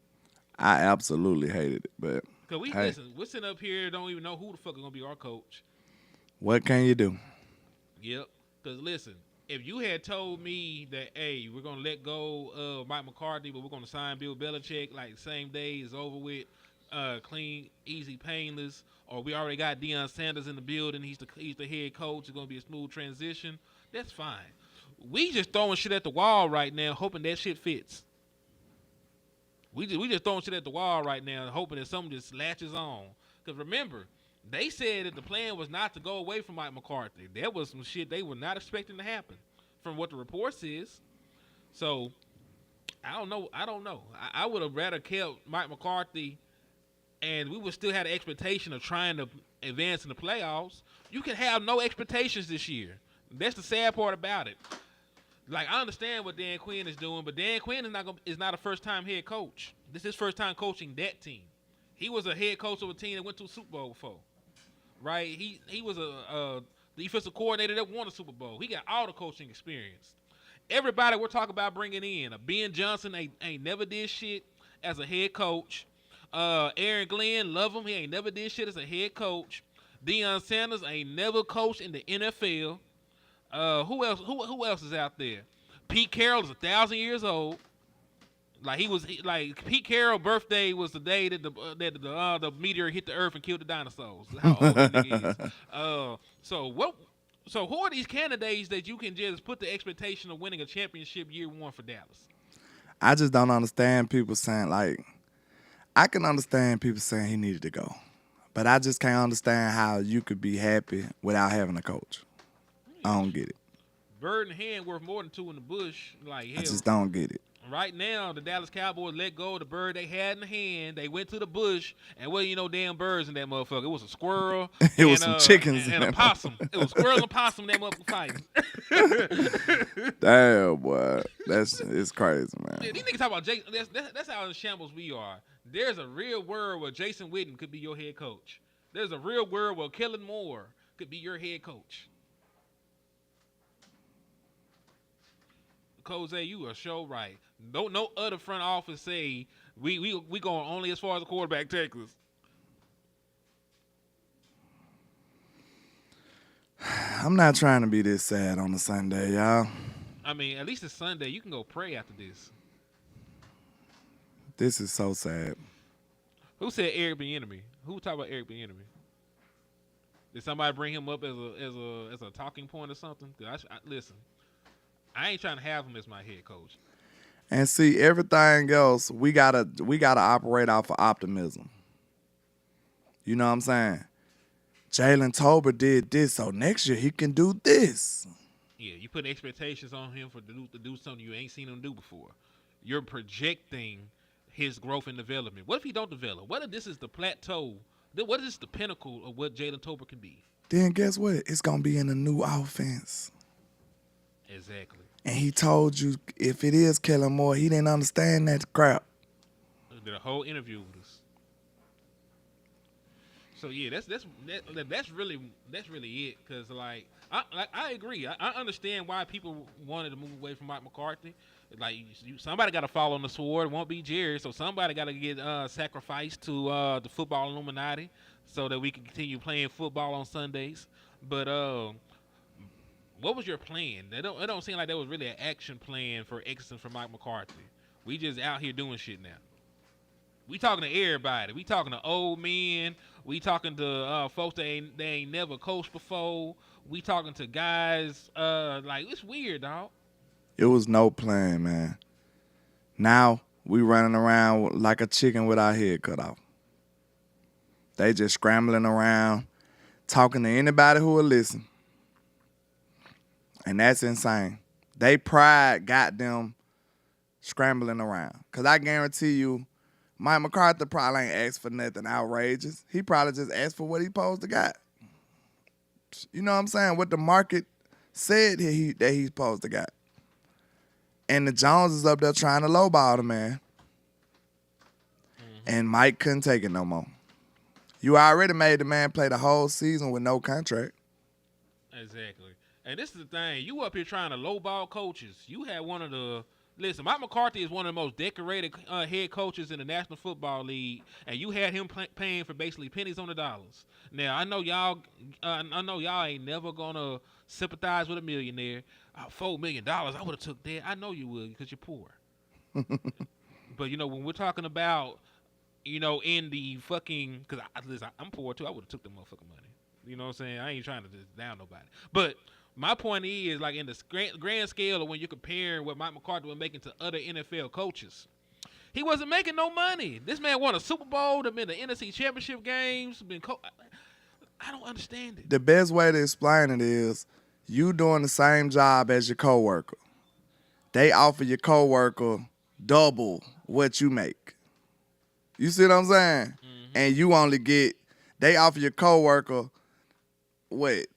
I absolutely hated it, but because listen, we're sitting up here don't even know who the fuck is gonna be our coach. What can you do? Yep. Because listen, if you had told me that, hey, we're gonna let go of Mike McCarthy, but we're gonna sign Bill Belichick like the same day is over with, clean, easy, painless, or we already got Deion Sanders in the building, he's the head coach, it's gonna be a smooth transition. That's fine. We just throwing shit at the wall right now, hoping that shit fits. We just throwing shit at the wall right now, hoping that something just latches on. Because remember, they said that the plan was not to go away from Mike McCarthy. There was some shit they were not expecting to happen, from what the report says. So I don't know. I would have rather kept Mike McCarthy, and we would still have the expectation of trying to advance in the playoffs. You can have no expectations this year. That's the sad part about it. Like, I understand what Dan Quinn is doing, but Dan Quinn is not a first-time head coach. This is his first time coaching that team. He was a head coach of a team that went to a Super Bowl before, right? He was a defensive coordinator that won a Super Bowl. He got all the coaching experience. Everybody we're talking about bringing in, Ben Johnson ain't never did shit as a head coach. Aaron Glenn, love him. He ain't never did shit as a head coach. Deion Sanders ain't never coached in the NFL. Who else is out there? Pete Carroll is 1,000 years old. Like Pete Carroll's birthday was the day that the meteor hit the earth and killed the dinosaurs. How old that nigga is. So what? So who are these candidates that you can just put the expectation of winning a championship year one for Dallas? I just don't understand people saying, like, I can understand people saying he needed to go. But I just can't understand how you could be happy without having a coach. I don't get it. Bird and hand worth more than two in the bush. Like, hell, I just don't get it. right now, the Dallas Cowboys let go of the bird they had in the hand. They went to the bush, and well, you know, damn birds in that motherfucker. It was a squirrel. It was some chickens and in a that possum. It was squirrel and possum in that motherfucker fighting. Damn, boy. It's crazy, man. Yeah, these niggas talk about Jason. That's how in shambles we are. There's a real world where Jason Witten could be your head coach. There's a real world where Kellen Moore could be your head coach. Jose, you are so right. No other front office say we going only as far as the quarterback takes us. I'm not trying to be this sad on a Sunday, y'all. I mean, at least it's Sunday. You can go pray after this. This is so sad. Who said Eric Bieniemy? Who talked about Eric Bieniemy? Did somebody bring him up as a talking point or something? Listen, I ain't trying to have him as my head coach. And see, everything else, we gotta operate off of optimism. You know what I'm saying? Jalen Tolbert did this, so next year he can do this. Yeah, you put expectations on him to do something you ain't seen him do before. You're projecting his growth and development. What if he don't develop? What if this is the plateau? What if this is the pinnacle of what Jalen Tolbert can be? Then guess what? It's gonna be in a new offense. Exactly. And he told you if it is Kellen Moore, he didn't understand that crap. Did a whole interview with us. So yeah, that's really it. Cause like I agree. I understand why people wanted to move away from Mike McCarthy. Like somebody got to fall on the sword. It won't be Jerry. So somebody got to get sacrificed to the football Illuminati so that we can continue playing football on Sundays. But what was your plan? It don't seem like there was really an action plan for exiting from Mike McCarthy. We just out here doing shit now. We talking to everybody. We talking to old men. We talking to folks that ain't never coached before. We talking to guys. Like it's weird, dog. It was no plan, man. Now we running around like a chicken with our head cut off. They just scrambling around, talking to anybody who will listen. And that's insane. They pride got them scrambling around. Because I guarantee you, Mike McCarthy probably ain't asked for nothing outrageous. He probably just asked for what he supposed to got. You know what I'm saying? What the market said that he's supposed to got. And the Joneses up there trying to lowball the man. Mm-hmm. And Mike couldn't take it no more. You already made the man play the whole season with no contract. Exactly. And this is the thing. You up here trying to lowball coaches. You had one of the – listen, Mike McCarthy is one of the most decorated head coaches in the National Football League, and you had him paying for basically pennies on the dollars. Now, I know y'all ain't never going to sympathize with a millionaire. $4 million, I would have took that. I know you would because you're poor. But, you know, when we're talking about, you know, in the fucking – because I'm poor too. I would have took the motherfucking money. You know what I'm saying? I ain't trying to just down nobody. But – my point is, like, in the grand scale of when you're comparing what Mike McCarthy was making to other NFL coaches, he wasn't making no money. This man won a Super Bowl, been in the NFC Championship games, I don't understand it. The best way to explain it is you doing the same job as your coworker. They offer your coworker double what you make. You see what I'm saying? Mm-hmm. And you only get, they offer your coworker, what?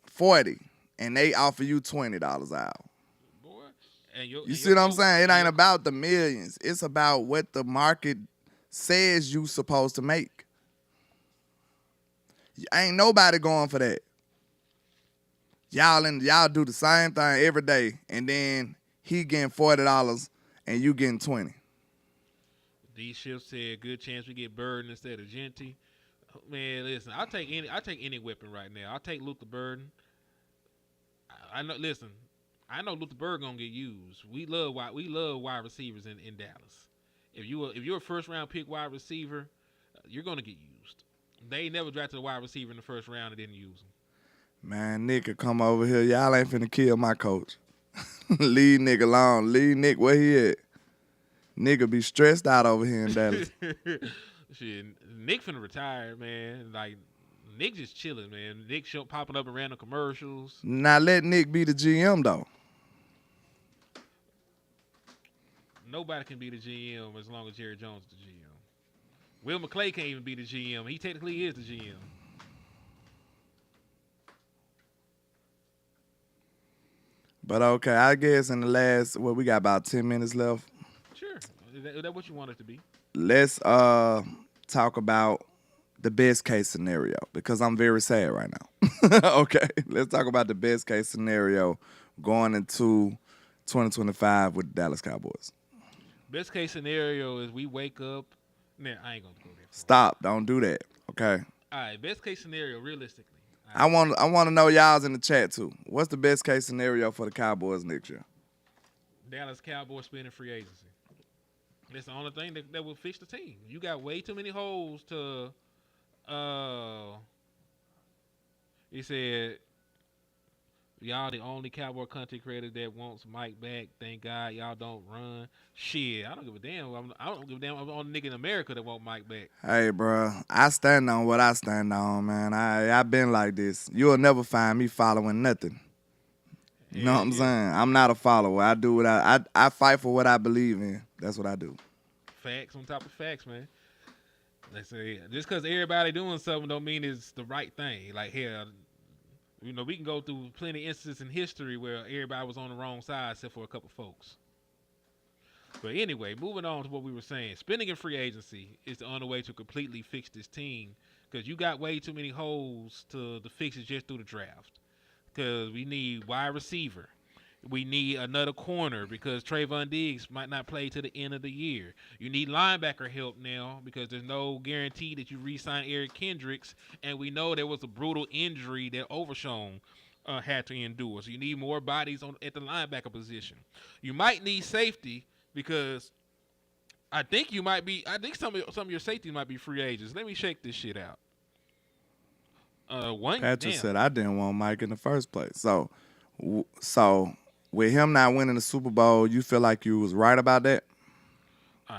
40, and they offer you $20 an hour. Boy, and you see what I'm saying? It ain't about the millions. It's about what the market says you supposed to make. Ain't nobody going for that. Y'all do the same thing every day, and then he getting $40 and you getting 20. D Shift said, "Good chance we get Burden instead of Genty." Man, listen, I'll take any weapon right now. I'll take Luther Burden. I know Luther Burden gonna get used. We love wide receivers in Dallas. If you're a first round pick wide receiver, you're gonna get used. They never drafted a wide receiver in the first round and didn't use him. Man, Nick could come over here. Y'all ain't finna kill my coach. Leave Nick alone. Leave Nick where he at. Nigga be stressed out over here in Dallas. Shit, Nick finna retire, man. Like, Nick just chilling, man. Nick popping up in random commercials. Now let Nick be the GM though. Nobody can be the GM as long as Jerry Jones is the GM. Will McClay can't even be the GM. He technically is the GM. But okay, I guess in the last, we got about 10 minutes left. Sure. Is that what you want it to be? Let's talk about the best case scenario because I'm very sad right now. Okay, let's talk about the best case scenario going into 2025 with the Dallas Cowboys. Best case scenario is we wake up. Nah, I ain't gonna go there. Stop! Don't do that. Okay. All right. Best case scenario, realistically. I want to know y'all's in the chat too. What's the best case scenario for the Cowboys next year? Dallas Cowboys spending free agency. That's the only thing that will fix the team. You got way too many holes to. He said, y'all the only Cowboy content creator that wants Mike back. Thank God y'all don't run. Shit, I don't give a damn. I don't give a damn. I'm the only nigga in America that want Mike back. Hey, bro, I stand on what I stand on, man. I've been like this. You'll never find me following nothing. You know what I'm saying? I'm not a follower. I do what I fight for what I believe in. That's what I do. Facts on top of facts, man. They say just because everybody doing something don't mean it's the right thing. Like, hell, you know, we can go through plenty of instances in history where everybody was on the wrong side except for a couple folks. But anyway, moving on to what we were saying. Spending in free agency is the only way to completely fix this team because you got way too many holes to fix it just through the draft. Because we need wide receiver. We need another corner because Trayvon Diggs might not play to the end of the year. You need linebacker help now because there's no guarantee that you re-sign Eric Kendricks. And we know there was a brutal injury that Overshown had to endure. So you need more bodies at the linebacker position. You might need safety because I think some of your safety might be free agents. Let me shake this shit out. Patrick said I didn't want Mike in the first place. So with him not winning the Super Bowl, you feel like you was right about that?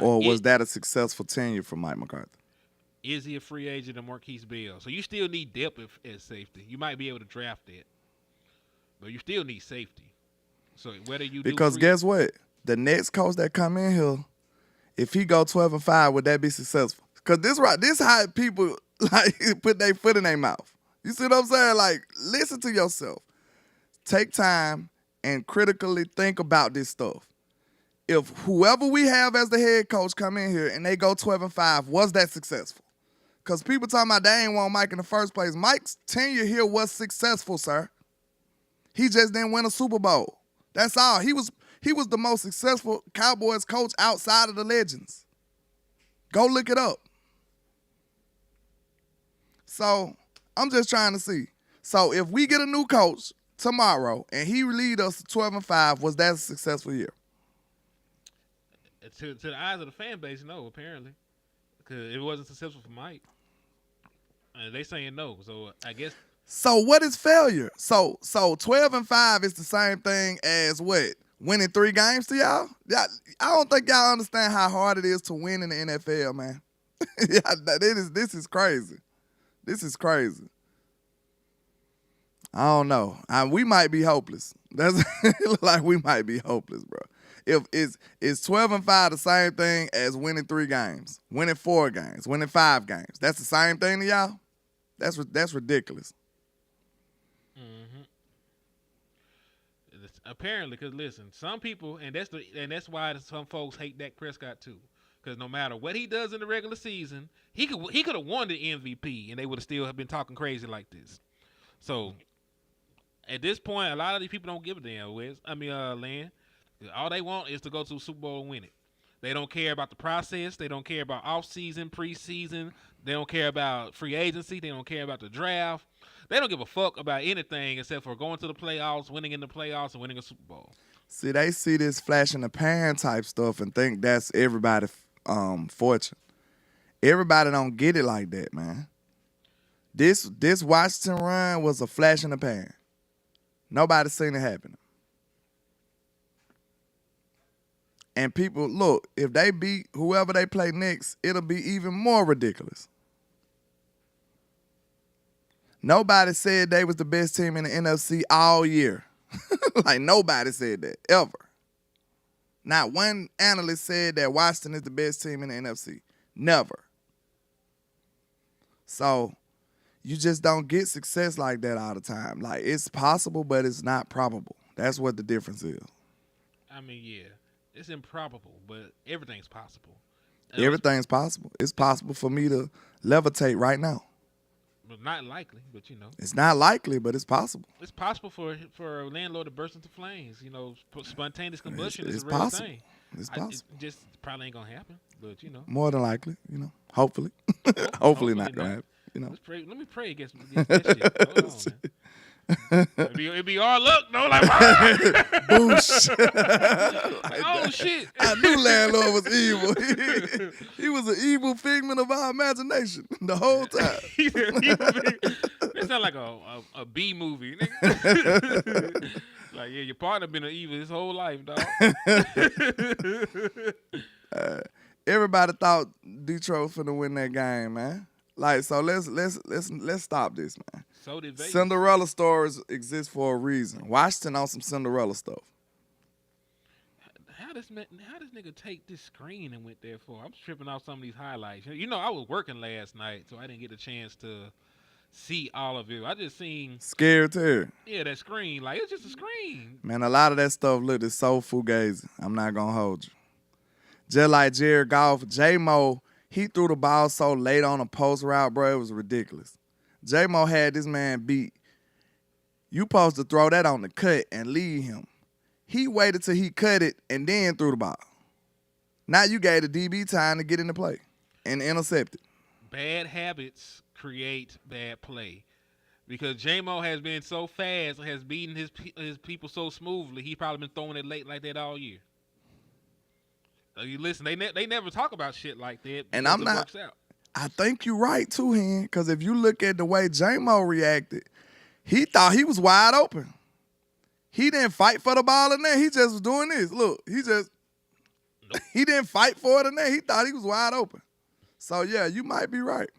Or was that a successful tenure for Mike McCarthy? Is he a free agent or Marquise Bell? So you still need depth at safety. You might be able to draft that. But you still need safety. So whether you Because guess what? The next coach that come in here, if he go 12-5, would that be successful? Because this how people like put their foot in their mouth. You see what I'm saying? Like, listen to yourself. Take time and critically think about this stuff. If whoever we have as the head coach come in here and they go 12-5, was that successful? Because people talking about they ain't want Mike in the first place. Mike's tenure here was successful, sir. He just didn't win a Super Bowl. That's all. He was the most successful Cowboys coach outside of the legends. Go look it up. So I'm just trying to see. So if we get a new coach tomorrow and he lead us to 12-5, was that a successful year? To the eyes of the fan base, no, apparently. Because it wasn't successful for Mike. And they saying no. So I guess. So what is failure? So 12-5 is the same thing as what? Winning 3 games to y'all? I don't think y'all understand how hard it is to win in the NFL, man. This is crazy. This is crazy. I don't know. We might be hopeless. That's like we might be hopeless, bro. If is 12-5 the same thing as winning 3 games, winning 4 games, winning 5 games? That's the same thing to y'all? That's ridiculous. Mm-hmm. Apparently, because listen, some people, and that's why some folks hate Dak Prescott too. Because no matter what he does in the regular season, he could have won the MVP, and they would have still have been talking crazy like this. So at this point, a lot of these people don't give a damn. Len. All they want is to go to the Super Bowl and win it. They don't care about the process. They don't care about off-season, preseason. They don't care about free agency. They don't care about the draft. They don't give a fuck about anything except for going to the playoffs, winning in the playoffs, and winning a Super Bowl. See, they see this flash in the pan type stuff and think that's everybody's fortune. Everybody don't get it like that, man. This Washington run was a flash in the pan. Nobody seen it happen. And people, look, if they beat whoever they play next, it'll be even more ridiculous. Nobody said they was the best team in the NFC all year. Like, nobody said that, ever. Not one analyst said that Washington is the best team in the NFC. Never. So, you just don't get success like that all the time. Like, it's possible, but it's not probable. That's what the difference is. I mean, yeah, it's improbable, but everything's possible. Everything's possible. It's possible for me to levitate right now. But not likely, but you know. It's not likely, but it's possible. It's possible for a landlord to burst into flames. You know, spontaneous combustion is It's a real possible. thing. It's possible. It just probably ain't gonna happen, but you know. More than likely, you know. Hopefully. Hopefully not gonna happen. You know. Let's pray. Let me pray against that shit. Hold on, man. It'd be all luck, no? Like, Boosh. like, oh shit! I knew landlord was evil. He was an evil figment of our imagination the whole time. It sounds like a B movie. Nigga. Like, yeah, your partner been an evil his whole life, dog. Everybody thought Detroit was finna win that game, man. Like, so let's stop this, man. So did Vegas. Cinderella stories exist for a reason. Washington on some Cinderella stuff. How this nigga take this screen and went there for? I'm tripping off some of these highlights. You know, I was working last night, so I didn't get a chance to see all of it. I just seen Scared too. Yeah, that screen. Like, it's just a screen. Man, a lot of that stuff looked so fugazi. I'm not gonna hold you. Just like Jared Goff, J-Mo, he threw the ball so late on a post route, bro, it was ridiculous. J-Mo had this man beat. You supposed to throw that on the cut and lead him. He waited till he cut it and then threw the ball. Now you gave the DB time to get into play and intercept it. Bad habits create bad play. Because J-Mo has been so fast and has beaten his people so smoothly, he's probably been throwing it late like that all year. So you listen, they never talk about shit like that. And I'm not. Works out. I think you're right too, Hen, because if you look at the way J-Mo reacted, he thought he was wide open. He didn't fight for the ball in there. He just was doing this. Look, he didn't fight for it in there. He thought he was wide open. So, yeah, you might be right.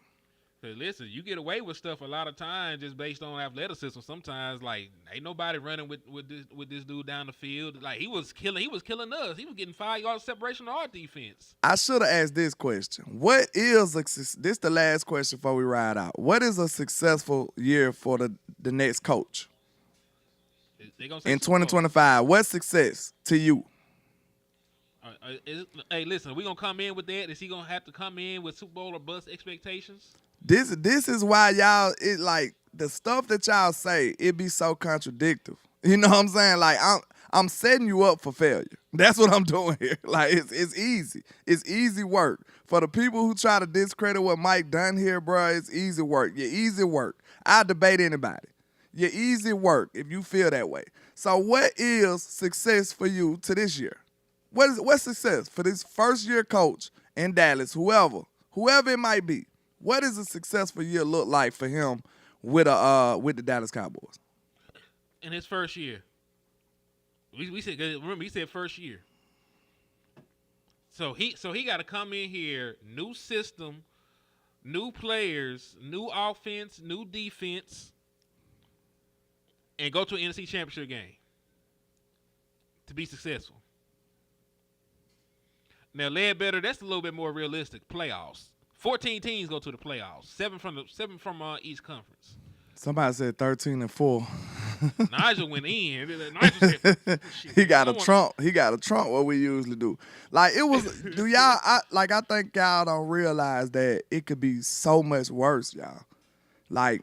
Hey, listen, you get away with stuff a lot of times just based on athleticism. Sometimes, like, ain't nobody running with this dude down the field. Like, he was killing us. He was getting 5 yards separation on our defense. I should have asked this question. What is this the last question before we ride out? What is a successful year for the next coach? In 2025, what's success to you? Hey, listen, we gonna come in with that? Is he gonna have to come in with Super Bowl or bust expectations? This is why y'all, it like the stuff that y'all say, it be so contradictory. You know what I'm saying? Like I'm setting you up for failure. That's what I'm doing here. Like it's easy. It's easy work. For the people who try to discredit what Mike done here, bro, it's easy work. You're easy work. I debate anybody. You're easy work if you feel that way. So what is success for you to this year? What's success for this first year coach in Dallas, whoever it might be? What does a successful year look like for him with the Dallas Cowboys? In his first year. We said, remember, he said first year. So he got to come in here, new system, new players, new offense, new defense, and go to an NFC Championship game to be successful. Now, Ledbetter, that's a little bit more realistic. Playoffs. 14 teams go to the playoffs. Seven from each conference. Somebody said 13-4. Nigel went in. Nigel said, he got a trump. He got a trump. What we usually do. Like it was. Do y'all? I think y'all don't realize that it could be so much worse, y'all. Like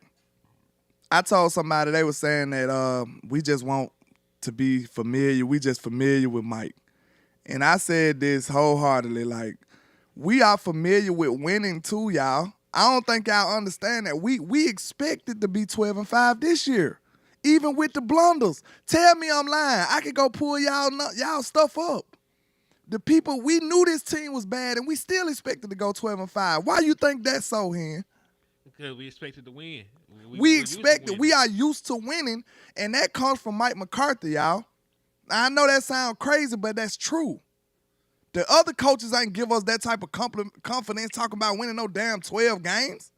I told somebody, they were saying that we just want to be familiar. We just familiar with Mike. And I said this wholeheartedly, like, we are familiar with winning too, y'all. I don't think y'all understand that. We expected to be 12-5 this year, even with the blunders. Tell me I'm lying. I could go pull y'all stuff up. The people, we knew this team was bad, and we still expected to go 12-5. Why you think that's so, Hen? Because we expected to win. We used to expected. winning. We are used to winning, and that comes from Mike McCarthy, y'all. I know that sounds crazy, but that's true. The other coaches ain't give us that type of confidence talking about winning no damn 12 games.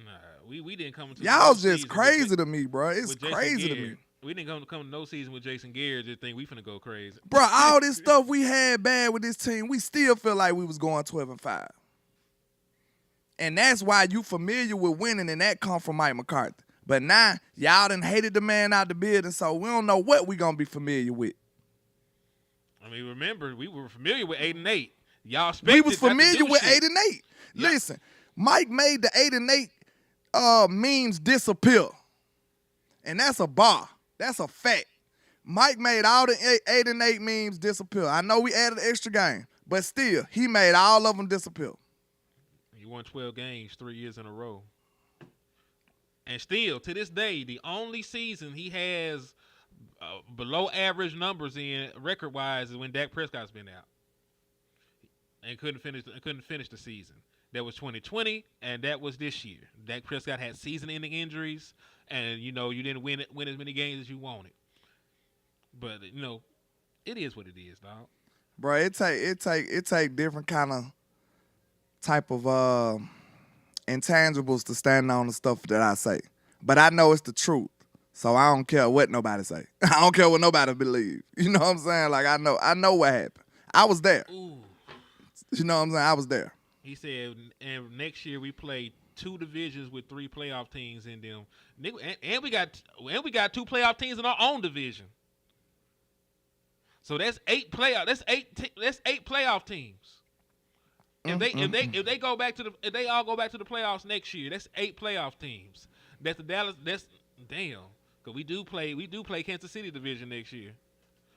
Nah, we didn't come to Y'all no just season crazy to me, bro. It's with Jason crazy to Garrett. me. We didn't come to no season with Jason Garrett. Just think we finna go crazy. Bro, all this stuff we had bad with this team, we still feel like we was going 12-5. And that's why you familiar with winning, and that come from Mike McCarthy. But now, y'all done hated the man out the building, so we don't know what we gonna be familiar with. I mean, remember, we were familiar with 8-8. Y'all We expected was not to familiar do with shit. 8-8. Yeah. Listen, Mike made the 8-8 memes disappear. And that's a bar. That's a fact. Mike made all the 8-8 memes disappear. I know we added an extra game, but still, he made all of them disappear. He won 12 games 3 years in a row. And still, to this day, the only season he has below average numbers in record-wise is when Dak Prescott's been out. And couldn't finish the season. That was 2020, and that was this year. Dak Prescott had season-ending injuries, and you didn't win as many games as you wanted. But it is what it is, dog. Bro, it take different type of intangibles to stand on the stuff that I say. But I know it's the truth. So I don't care what nobody say. I don't care what nobody believe. You know what I'm saying? Like I know what happened. I was there. Ooh. You know what I'm saying? I was there. He said, and next year we play 2 divisions with 3 playoff teams in them. And we got 2 playoff teams in our own division. So that's 8 playoff. That's 8 playoff teams. If they go back to if they all go back to the playoffs next year, that's 8 playoff teams. That's the Dallas. That's damn. Cause we do play Kansas City division next year.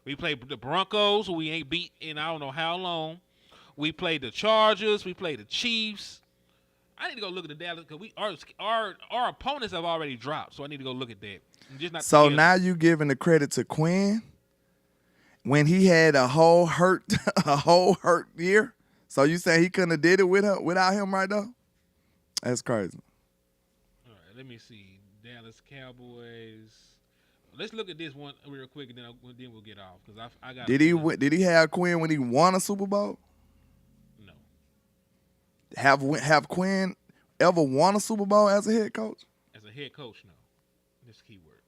We play the Broncos, who we ain't beat in I don't know how long. We played the Chargers. We played the Chiefs. I need to go look at the Dallas because our opponents have already dropped. So I need to go look at that. So now you giving the credit to Quinn when he had a whole hurt year. So you say he couldn't have did it without him right now? That's crazy. All right, let me see. Dallas Cowboys. Let's look at this one real quick, and then we'll get off because I got. Did he have Quinn when he won a Super Bowl? No. Have Quinn ever won a Super Bowl as a head coach? As a head coach, no. This keyword.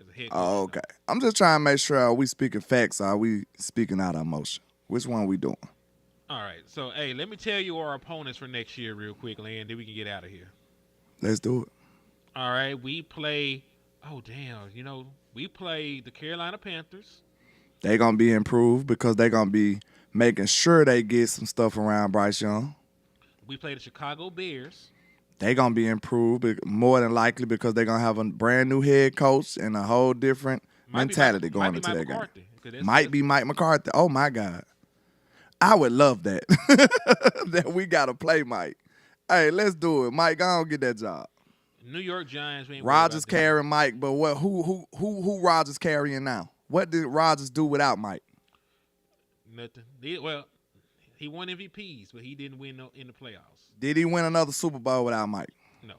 As a head coach. Oh, okay. No. I'm just trying to make sure, are we speaking facts or are we speaking out of emotion? Which one are we doing? All right. So, hey, let me tell you our opponents for next year real quickly, and then we can get out of here. Let's do it. All right. We play. Oh, damn. We play the Carolina Panthers. They're going to be improved because they're going to be making sure they get some stuff around Bryce Young. We play the Chicago Bears. They're going to be improved more than likely because they're going to have a brand new head coach and a whole different mentality going into that game. Might be Mike McCarthy. Oh, my God. I would love that. That we got to play Mike. Hey, let's do it. Mike, I don't get that job. New York Giants. Rodgers carrying Mike, but what? Who Rodgers carrying now? What did Rodgers do without Mike? Nothing. He won MVPs, but he didn't win in the playoffs. Did he win another Super Bowl without Mike? No.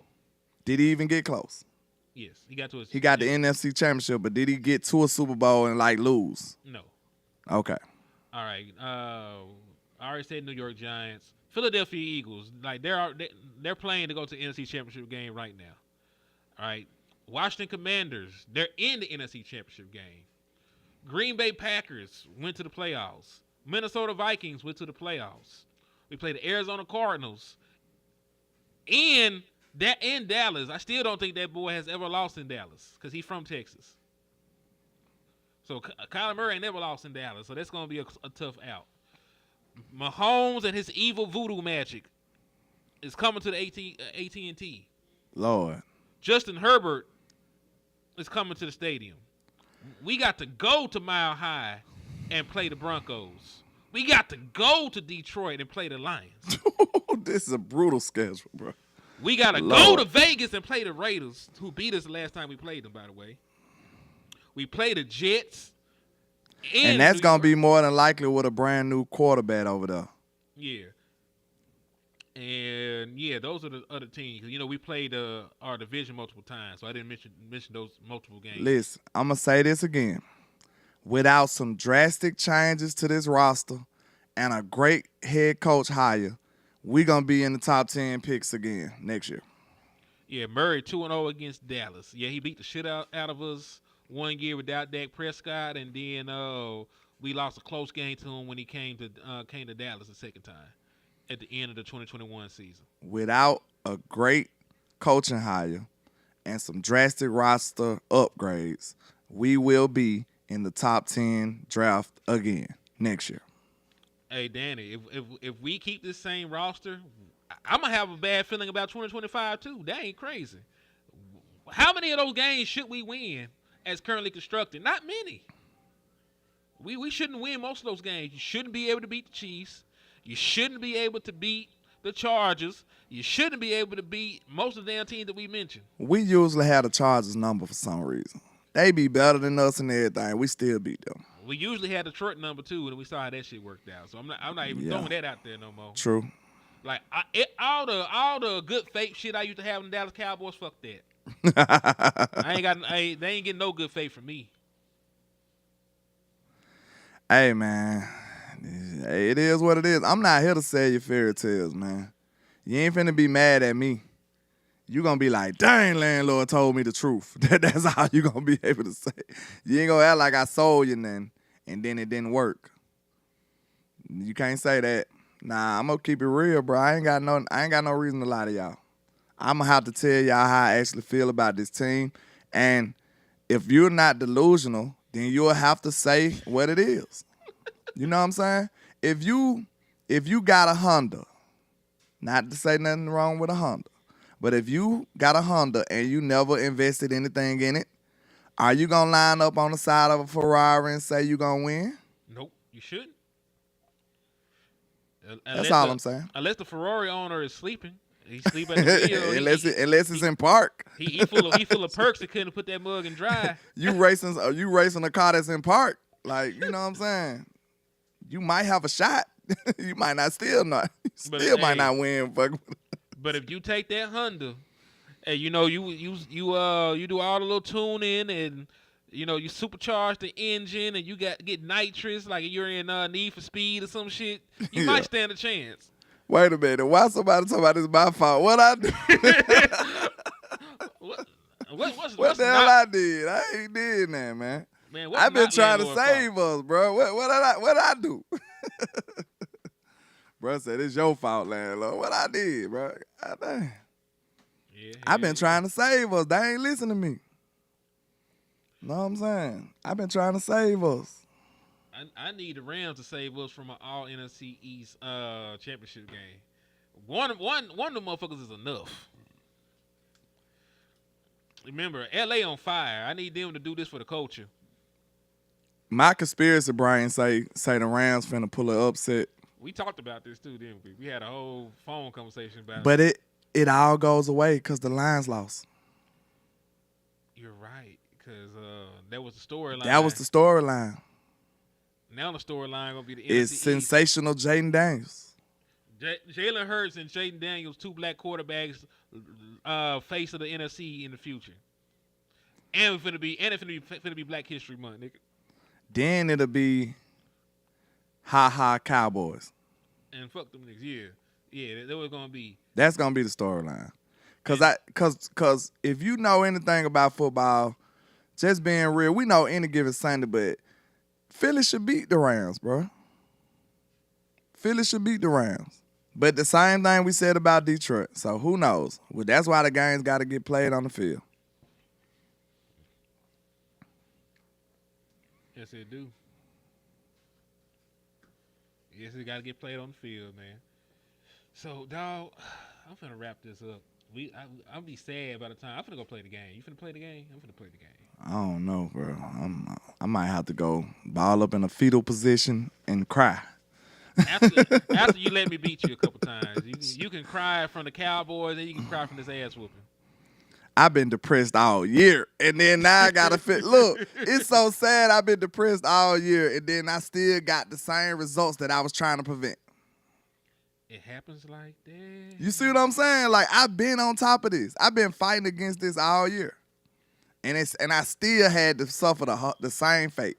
Did he even get close? Yes, he got to. He got the NFC Championship, but did he get to a Super Bowl and lose? No. Okay. All right. I already said New York Giants. Philadelphia Eagles, they're playing to go to the NFC Championship game right now. All right. Washington Commanders, they're in the NFC Championship game. Green Bay Packers went to the playoffs. Minnesota Vikings went to the playoffs. We played the Arizona Cardinals. In Dallas, I still don't think that boy has ever lost in Dallas because he's from Texas. So Kyler Murray ain't never lost in Dallas, so that's going to be a tough out. Mahomes and his evil voodoo magic is coming to the AT&T. Lord. Justin Herbert is coming to the stadium. We got to go to Mile High and play the Broncos. We got to go to Detroit and play the Lions. This is a brutal schedule, bro. We got to go to Vegas and play the Raiders, who beat us the last time we played them, by the way. We play the Jets. And that's going to be more than likely with a brand new quarterback over there. Yeah. And yeah, those are the other teams. You know, we played our division multiple times, so I didn't mention those multiple games. Listen, I'm going to say this again. Without some drastic changes to this roster and a great head coach hire, we're going to be in the top 10 picks again next year. Yeah, Murray 2-0 against Dallas. Yeah, he beat the shit out of us one year without Dak Prescott, and then we lost a close game to him when he came to Dallas the second time at the end of the 2021 season. Without a great coaching hire and some drastic roster upgrades, we will be in the top 10 draft again next year. Hey, Danny, if we keep this same roster, I'm going to have a bad feeling about 2025 too. That ain't crazy. How many of those games should we win as currently constructed? Not many. We shouldn't win most of those games. You shouldn't be able to beat the Chiefs. You shouldn't be able to beat the Chargers. You shouldn't be able to beat most of the damn teams that we mentioned. We usually have the Chargers number for some reason. They be better than us and everything. We still beat them. We usually had the Detroit number 2, and we saw how that shit worked out. So I'm not even throwing that out there no more. True. Like all the good faith shit I used to have in the Dallas Cowboys, fuck that. They ain't getting no good faith from me. Hey, man. It is what it is. I'm not here to sell you fairy tales, man. You ain't finna be mad at me. You gonna be like, dang, landlord told me the truth. That's how you gonna be able to say. You ain't gonna act like I sold you nothing, and then it didn't work. You can't say that. Nah, I'm gonna keep it real, bro. I ain't got no reason to lie to y'all. I'm gonna have to tell y'all how I actually feel about this team. And if you're not delusional, then you'll have to say what it is. You know what I'm saying? If you got a Honda, not to say nothing wrong with a Honda, but if you got a Honda and you never invested anything in it, are you gonna line up on the side of a Ferrari and say you gonna win? Nope, you shouldn't. That's all I'm saying. Unless the Ferrari owner is sleeping. He's sleeping at the wheel. unless it's in park. He full of perks that couldn't put that mug in dry. You racing a car that's in park. Like, you know what I'm saying? You might have a shot. You might not might not win. But if you take that Honda and you know you do all the little tuning and you know you supercharge the engine and you get nitrous like you're in Need for Speed or some shit, you might stand a chance. Wait a minute. Why somebody talking about this my fault? What I do? What the hell I did? I ain't did that, man. Man, I've been trying to save us, bro. What I do? Bro said it's your fault, landlord. What I did, bro? God damn. Yeah, I've been trying to save us. They ain't listen to me. Know what I'm saying? I've been trying to save us. I need the Rams to save us from an all NFC East championship game. One of the motherfuckers is enough. Remember, LA on fire. I need them to do this for the culture. My conspiracy brain say the Rams finna pull an upset. We talked about this too, didn't we? We had a whole phone conversation about it. But it all goes away because the Lions lost. You're right, because that was the storyline. That was the storyline. Now the storyline gonna be the It's NFC sensational East. Jaden Daniels. Jalen Hurts and Jaden Daniels, 2 black quarterbacks, face of the NFC in the future. And it's finna be Black History Month, nigga. Then it'll be ha Cowboys. And fuck them niggas, yeah, that was gonna be. That's gonna be the storyline. Cause if you know anything about football, just being real, we know any given Sunday, but Philly should beat the Rams, bro. Philly should beat the Rams. But the same thing we said about Detroit. So who knows? Well, that's why the games got to get played on the field. Yes, it do. Yes, it got to get played on the field, man. So, dog, I'm finna wrap this up. I'll be sad by the time. I'm finna go play the game. You finna play the game? I'm finna play the game. I don't know, bro. I might have to go ball up in a fetal position and cry. After you let me beat you a couple times, you can cry from the Cowboys and you can cry from this ass whooping. I've been depressed all year, and then now I gotta fit. Look, it's so sad. I've been depressed all year, and then I still got the same results that I was trying to prevent. It happens like that. You see what I'm saying? Like, I've been on top of this. I've been fighting against this all year. And I still had to suffer the same fate.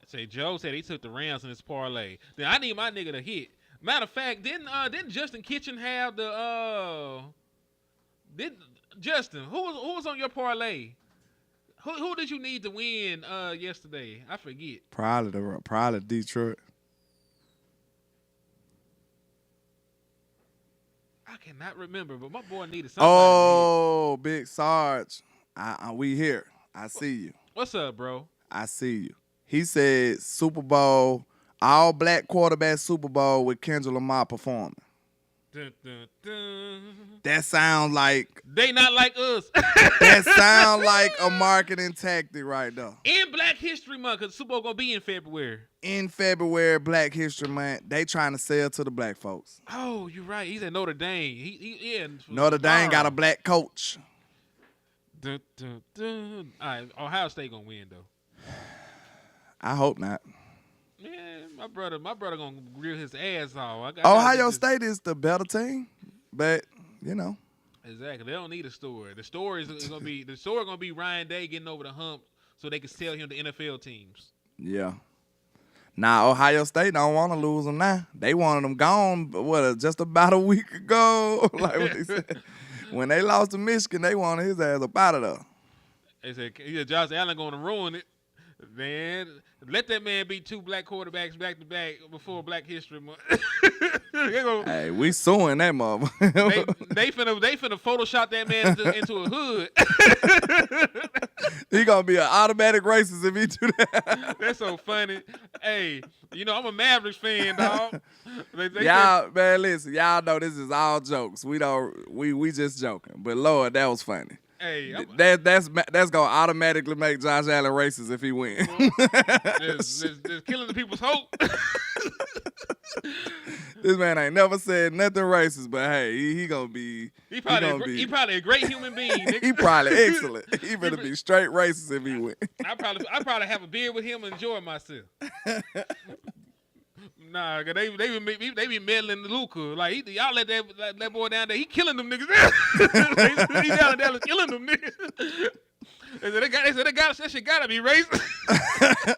Say Joe said he took the Rams in his parlay. Then I need my nigga to hit. Matter of fact, didn't Justin Kitchen have the Justin, who was on your parlay? Who did you need to win yesterday? I forget. Probably Detroit. I cannot remember, but my boy needed something. Oh, Big Sarge. We here. I see you. What's up, bro? I see you. He said Super Bowl, all black quarterback Super Bowl with Kendrick Lamar performing. Dun, dun, dun. That sounds like They not like us. that sound like a marketing tactic right there. In Black History Month, because Super Bowl gonna be in February. In February, Black History Month, they trying to sell to the black folks. Oh, you're right. He's at Notre Dame. Yeah. Notre Dame got a black coach. Dun, dun, dun. All right, Ohio State gonna win though. I hope not. Man, my brother gonna grill his ass off. Ohio State is the better team, but you know. Exactly. They don't need a story. The story is gonna be Ryan Day getting over the hump so they can sell him to NFL teams. Yeah. Now Ohio State don't want to lose them now. They wanted them gone. Just about a week ago? Like what they said. When they lost to Michigan, they wanted his ass up out of there. They said Josh Allen gonna ruin it. Man, let that man beat 2 black quarterbacks back to back before Black History Month. Hey, we suing that motherfucker. they finna Photoshop that man into a hood. He gonna be an automatic racist if he do that. That's so funny. Hey, I'm a Mavericks fan, dog. Y'all, man, listen. Y'all know this is all jokes. We just joking. But Lord, that was funny. Hey, that's gonna automatically make Josh Allen racist if he wins. Just killing the people's hope. This man ain't never said nothing racist, but hey, he gonna be. He probably a great human being. Nigga. He probably excellent. He better be straight racist if he win. I probably have a beer with him and enjoy myself. Nah, cause they be meddling Luka. Like y'all let that boy down there. He killing them niggas. He down there killing them niggas. They said that shit gotta be racist.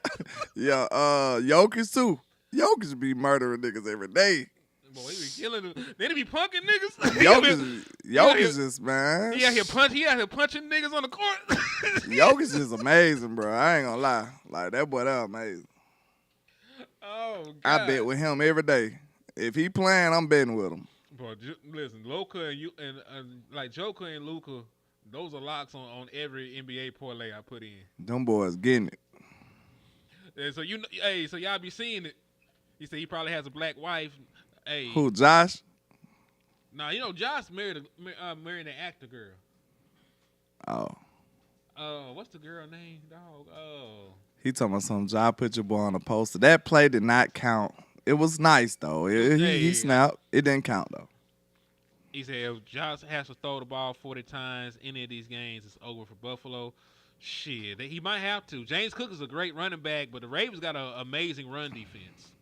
Yeah, Jokic too. Jokic be murdering niggas every day. Boy, he be killing them. They be punking niggas. Jokic is, man. He out here punching niggas on the court. Jokic is amazing, bro. I ain't gonna lie. Like that boy, that amazing. Oh, God. I bet with him every day. If he playing, I'm betting with him. Bro, listen, Luka and like Joker and Luka, those are locks on every NBA parlay I put in. Them boys getting it. And so so y'all be seeing it. He said he probably has a black wife. Hey, who, Josh? Nah, Josh married an actor girl. Oh. What's the girl name, dog? Oh. He talking about something. Josh put your boy on a poster. That play did not count. It was nice though. He snapped. It didn't count though. He said if Josh has to throw the ball 40 times any of these games, it's over for Buffalo. Shit, he might have to. James Cook is a great running back, but the Ravens got an amazing run defense.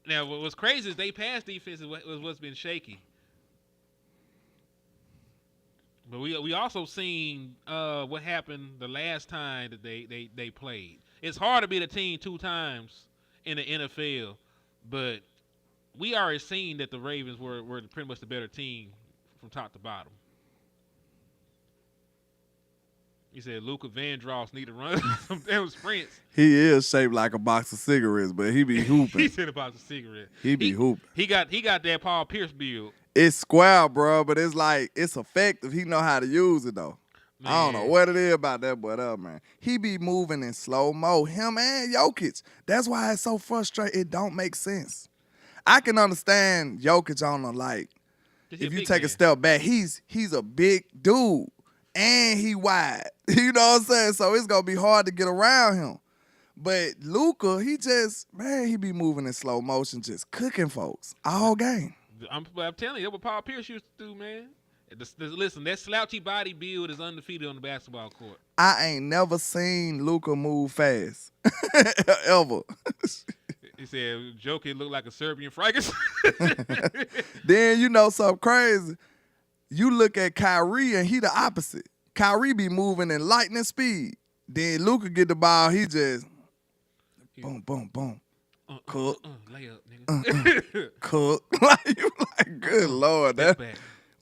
Now, what's crazy is they pass defense is what's been shaky. But we also seen what happened the last time that they played. It's hard to beat a team 2 times in the NFL, but we already seen that the Ravens were pretty much the better team from top to bottom. He said Luka Vandross need to run some damn sprints. He is shaped like a box of cigarettes, but he be hooping. He said a box of cigarettes. He be hooping. He got that Paul Pierce build. It's square, bro, but it's like it's effective. He know how to use it though. Man. I don't know what it is about that boy up, man. He be moving in slow mo. Him and Jokic. That's why it's so frustrating. It don't make sense. I can understand Jokic on the like. If you take a step back, he's a big dude and he wide. You know what I'm saying? So it's gonna be hard to get around him. But Luka, he be moving in slow motion, just cooking folks all game. I'm telling you, that's what Paul Pierce used to do, man. Listen, that slouchy body build is undefeated on the basketball court. I ain't never seen Luka move fast. Ever. He said Joker looked like a Serbian Frankenstein. Then you know something crazy. You look at Kyrie and he the opposite. Kyrie be moving in lightning speed. Then Luka get the ball, he just boom, boom, boom. Cook. Layup, nigga. Cook. Like, you like, good Lord. Step back.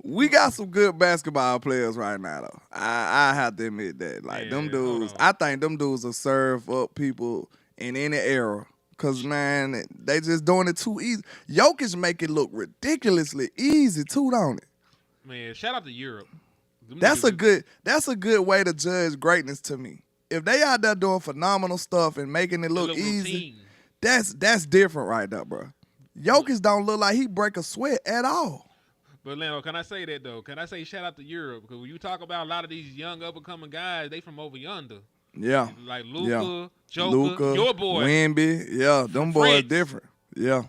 We got some good basketball players right now, though. I have to admit that. Like, them dudes, I think them dudes will serve up people in any era. Because, man, they just doing it too easy. Jokic make it look ridiculously easy, too, don't it? Man, shout out to Europe. That's a good way to judge greatness to me. If they out there doing phenomenal stuff and making it look easy, that's different right there, bro. Jokic don't look like he break a sweat at all. But, Lando, can I say that, though? Can I say shout out to Europe? Because when you talk about a lot of these young up-and-coming guys, they from over yonder. Yeah. Like Luka, Joker, your boy. Wemby. Yeah, them boys different. Yeah.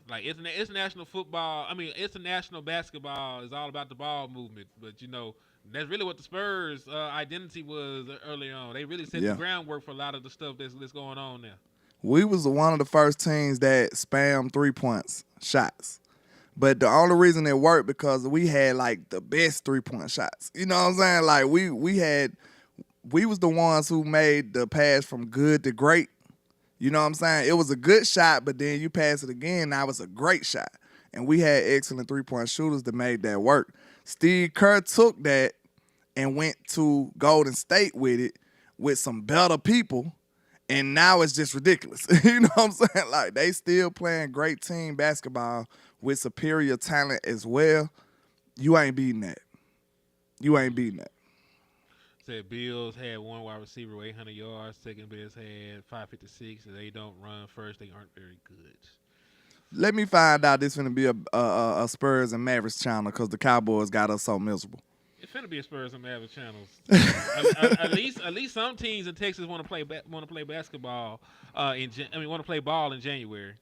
Like, international football, international basketball is all about the ball movement. But, you know, that's really what the Spurs' identity was early on. They really set the groundwork for a lot of the stuff that's going on now. We was one of the first teams that spammed 3-point shots. But the only reason it worked because we had like the best 3-point shots. You know what I'm saying? Like we was the ones who made the pass from good to great. You know what I'm saying? It was a good shot, but then you pass it again, now it's a great shot. And we had excellent 3-point shooters that made that work. Steve Kerr took that and went to Golden State with it with some better people. And now it's just ridiculous. You know what I'm saying? Like, they still playing great team basketball with superior talent as well. You ain't beating that. Said Bills had one wide receiver with 800 yards. Second best had 556. If they don't run first, they aren't very good. Let me find out this finna be a Spurs and Mavericks channel because the Cowboys got us so miserable. It's finna be a Spurs and Mavericks channels. at least some teams in Texas want to play basketball. Want to play ball in January.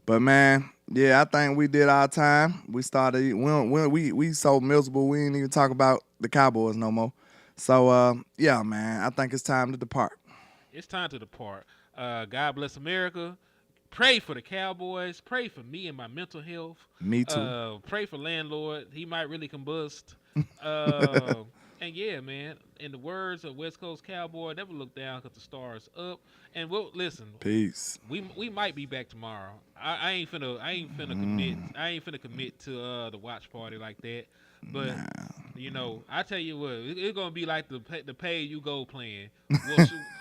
But man, yeah, I think we did our time. We started. We so miserable. We ain't even talk about the Cowboys no more. So yeah, man, I think it's time to depart. It's time to depart. God bless America. Pray for the Cowboys. Pray for me and my mental health. Me too. Pray for landlord. He might really combust. And yeah, man. In the words of West Coast Cowboy, never look down because the star is up. And we'll listen. Peace. We might be back tomorrow. I ain't finna commit. I ain't finna commit to the watch party like that. But you know, I tell you what, it's gonna be like the pay you go plan.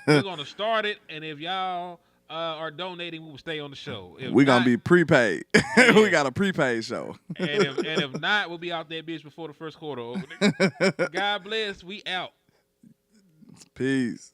We're gonna start it, and if y'all are donating, we will stay on the show. We're gonna be prepaid. Yeah. We got a prepaid show. And if not, we'll be out that bitch before the first quarter opening. God bless. We out. Peace.